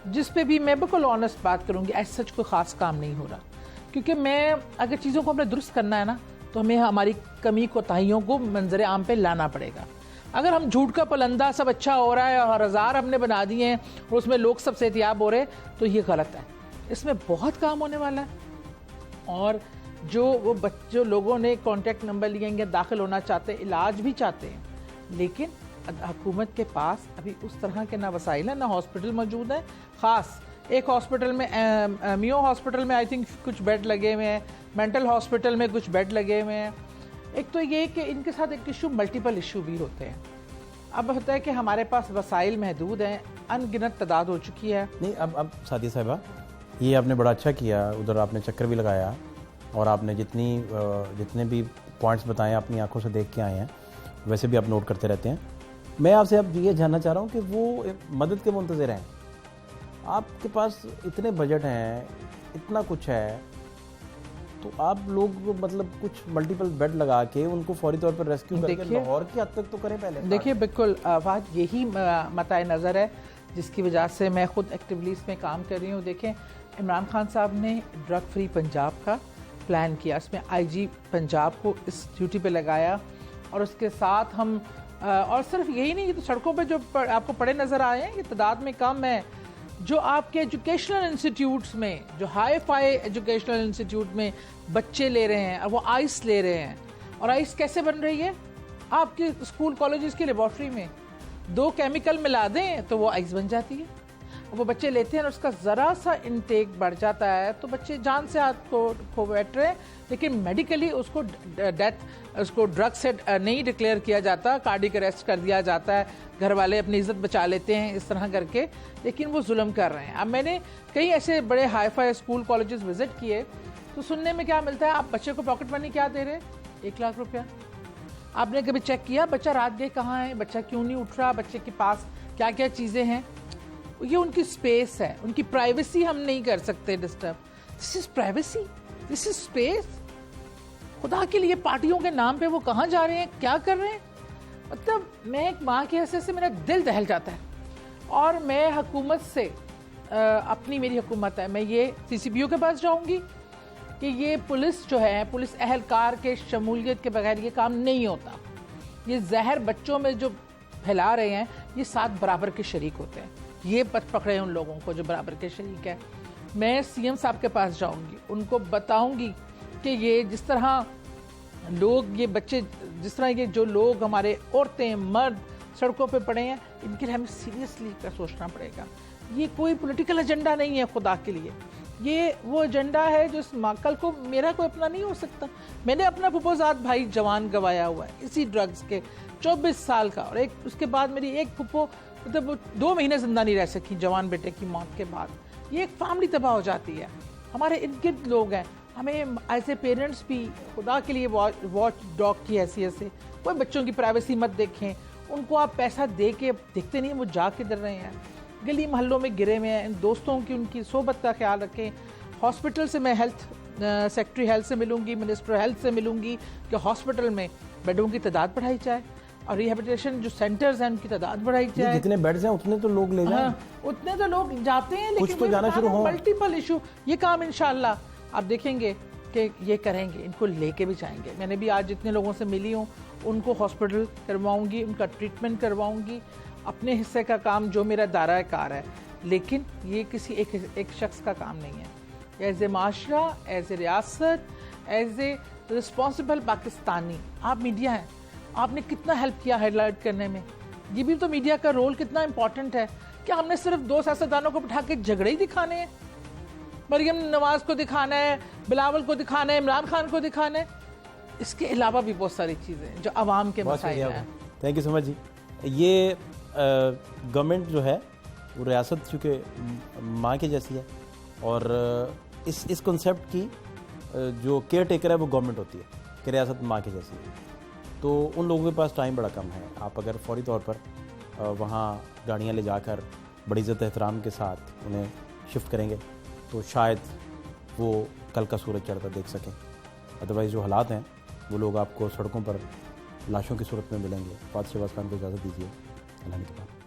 S15: जिस पे भी मैं बिल्कुल ऑनेस्ट बात करूँगी, ऐसा सच कोई ख़ास काम नहीं हो रहा। क्योंकि मैं अगर चीज़ों को हमने दुरुस्त करना है ना, तो हमें हमारी कमी कोताहियों को मंजर आम पे लाना पड़ेगा। अगर हम झूठ का पलंदा सब अच्छा हो रहा है और हज़ार हमने बना दिए हैं और उसमें लोग सबसे एहतियाब हो रहे, तो ये गलत है। इसमें बहुत काम होने वाला है। और जो लोगों ने कॉन्टैक्ट नंबर लिए, दाखिल होना चाहते हैं, इलाज भी चाहते हैं, लेकिन हुकूमत के पास अभी उस तरह के ना वसाइल है, ना हॉस्पिटल मौजूद है। ख़ास एक हॉस्पिटल में मियो हॉस्पिटल में आई थिंक कुछ बेड लगे हुए हैं, मेंटल हॉस्पिटल में कुछ बेड लगे हुए हैं। एक तो ये कि इनके साथ एक इशू, मल्टीपल इशू भी होते हैं। अब होता है कि हमारे पास वसाइल महदूद हैं, अनगिनत तादाद हो चुकी है।
S16: नहीं अब सादिया साहिबा, ये आपने बड़ा अच्छा किया, उधर आपने चक्कर भी लगाया और आपने जितने भी पॉइंट्स बताए अपनी आंखों से देख के आए हैं, वैसे भी आप नोट करते रहते हैं। मैं आपसे अब ये जानना चाह रहा हूँ कि वो मदद के मुंतज़िर हैं, आपके पास इतने बजट हैं, इतना कुछ है, तो आप लोग मतलब कुछ मल्टीपल बेड लगा के उनको फौरी तौर पर रेस्क्यू करके लाहौर की हद तक तो करें पहले।
S15: देखिए बिल्कुल बात यही मताए नज़र है जिसकी वजह से मैं खुद एक्टिवली इसमें काम कर रही हूँ। देखें इमरान खान साहब ने ड्रग फ्री पंजाब का प्लान किया, इसमें IG पंजाब को इस ड्यूटी पे लगाया और उसके साथ हम और सिर्फ यही नहीं, तो सड़कों पे जो आपको पड़े नज़र आए हैं ये तादाद में कम है। जो आपके एजुकेशनल इंस्टीट्यूट्स में, जो हाई फाई एजुकेशनल इंस्टीट्यूट में बच्चे ले रहे हैं, वो आइस ले रहे हैं। और आइस कैसे बन रही है? आपके स्कूल कॉलेजेस की लेबॉर्ट्री में 2 केमिकल मिला दें तो वो आइस बन जाती है। वो बच्चे लेते हैं और उसका ज़रा सा इनटेक बढ़ जाता है तो बच्चे जान से हाथ को बैठ रहे हैं, लेकिन मेडिकली उसको उसको ड्रग से नहीं डिक्लेयर किया जाता, कार्डिक अरेस्ट कर दिया जाता है, घर वाले अपनी इज्जत बचा लेते हैं इस तरह करके, लेकिन वो जुल्म कर रहे हैं। अब मैंने कई ऐसे बड़े hi fi school colleges visit किए तो सुनने में क्या मिलता है, आप बच्चे को पॉकेट मनी क्या दे रहे, 1 लाख रुपया। आपने कभी चेक किया बच्चा रात गए कहाँ है, बच्चा क्यों नहीं उठ रहा, बच्चे के पास क्या क्या चीज़ें हैं? ये उनकी स्पेस है, उनकी प्राइवेसी हम नहीं कर सकते disturb. This is privacy, this is space. खुदा के लिए पार्टियों के नाम पे वो कहाँ जा रहे हैं, क्या कर रहे हैं? मतलब मैं एक माँ के हैसियत से मेरा दिल दहल जाता है। और मैं हुकूमत से अपनी मेरी हुकूमत है, मैं ये CCPO के पास जाऊँगी कि ये पुलिस जो है, पुलिस अहलकार के शमूलियत के बगैर ये काम नहीं होता। ये जहर बच्चों में जो फैला रहे हैं, ये 7 बराबर के शरीक होते हैं। ये पकड़े हैं उन लोगों को जो बराबर के शरीक है। मैं CM साहब के पास जाऊंगी, उनको बताऊंगी कि ये जिस तरह लोग, ये बच्चे, जिस तरह ये जो लोग हमारे औरतें मर्द सड़कों पे पड़े हैं, इनके लिए हमें सीरियसली का सोचना पड़ेगा। ये कोई पॉलिटिकल एजेंडा नहीं है, खुदा के लिए ये वो एजेंडा है जो कल को मेरा कोई अपना नहीं हो सकता। मैंने अपना फुफोजाद भाई जवान गवाया हुआ है इसी ड्रग्स के, 24 साल का, और एक उसके बाद मेरी एक फुफो मतलब 2 महीने जिंदा नहीं रह सकी जवान बेटे की मौत के बाद। ये एक फैमिली तबाह हो जाती है। हमारे इर्द गिर्द लोग हैं, हमें एज ए पेरेंट्स भी खुदा के लिए वॉच डॉग की हैसियत से कोई बच्चों की प्राइवेसी मत देखें। उनको आप पैसा दे के देखते नहीं वो जा किधर रहे हैं। गली मोहल्लों में गिरे हुए हैं। इन दोस्तों की, उनकी सोबत का ख्याल रखें। हॉस्पिटल से मैं सेक्रेटरी हेल्थ से मिलूंगी, मिनिस्टर हेल्थ से मिलूंगी कि हॉस्पिटल में बेडों की तादाद बढ़ाई जाए और रिहेबिलिटेशन जो सेंटर्स हैं उनकी तादाद बढ़ाई जाए।
S16: जितने बेड्स हैं उतने तो लोग ले जाएं।
S15: हाँ, उतने तो लोग जाते हैं,
S16: कुछ
S15: लेकिन
S16: तो जाना शुरू हो।
S15: मल्टीपल इशू, ये काम इंशाल्लाह आप देखेंगे कि ये करेंगे, इनको लेके भी जाएंगे। मैंने भी आज जितने लोगों से मिली हूँ उनको हॉस्पिटल करवाऊंगी, उनका ट्रीटमेंट करवाऊंगी, अपने हिस्से का काम जो मेरा दायरा कार है। लेकिन ये किसी एक शख्स का काम नहीं है। As a Mashra, as a रियासत, एज ए रिस्पॉन्सिबल पाकिस्तानी, आप मीडिया हैं, आपने कितना हेल्प किया हाईलाइट करने में। ये भी तो मीडिया का रोल कितना इंपॉर्टेंट है। क्या हमने सिर्फ 2 सियासतदानों को बिठा के झगड़े ही दिखाने हैं? मरियम नवाज को दिखाना है, बिलावल को दिखाना है, इमरान खान को दिखाना है। इसके अलावा भी बहुत सारी चीज़ें जो आवाम के मसाइल हैं।
S16: थैंक यू सो मच जी। ये गवर्नमेंट जो है वो रियासत चूँकि माँ के जैसी है और इस कॉन्सेप्ट की जो केयर टेकर है वो गवर्नमेंट होती है कि रियासत माँ के जैसी है। तो उन लोगों के पास टाइम बड़ा कम है। आप अगर फौरी तौर पर वहाँ गाड़ियाँ ले जाकर बड़ी इज़्ज़त एहतराम के साथ उन्हें शिफ्ट करेंगे तो शायद वो कल का सूरज चढ़ता देख सकें। अदरवाइज़ जो हालात हैं वो लोग आपको सड़कों पर लाशों की सूरत में मिलेंगे। फातिह शहबाज खान को इजाज़त दीजिए। अल्लाह ने के बाद।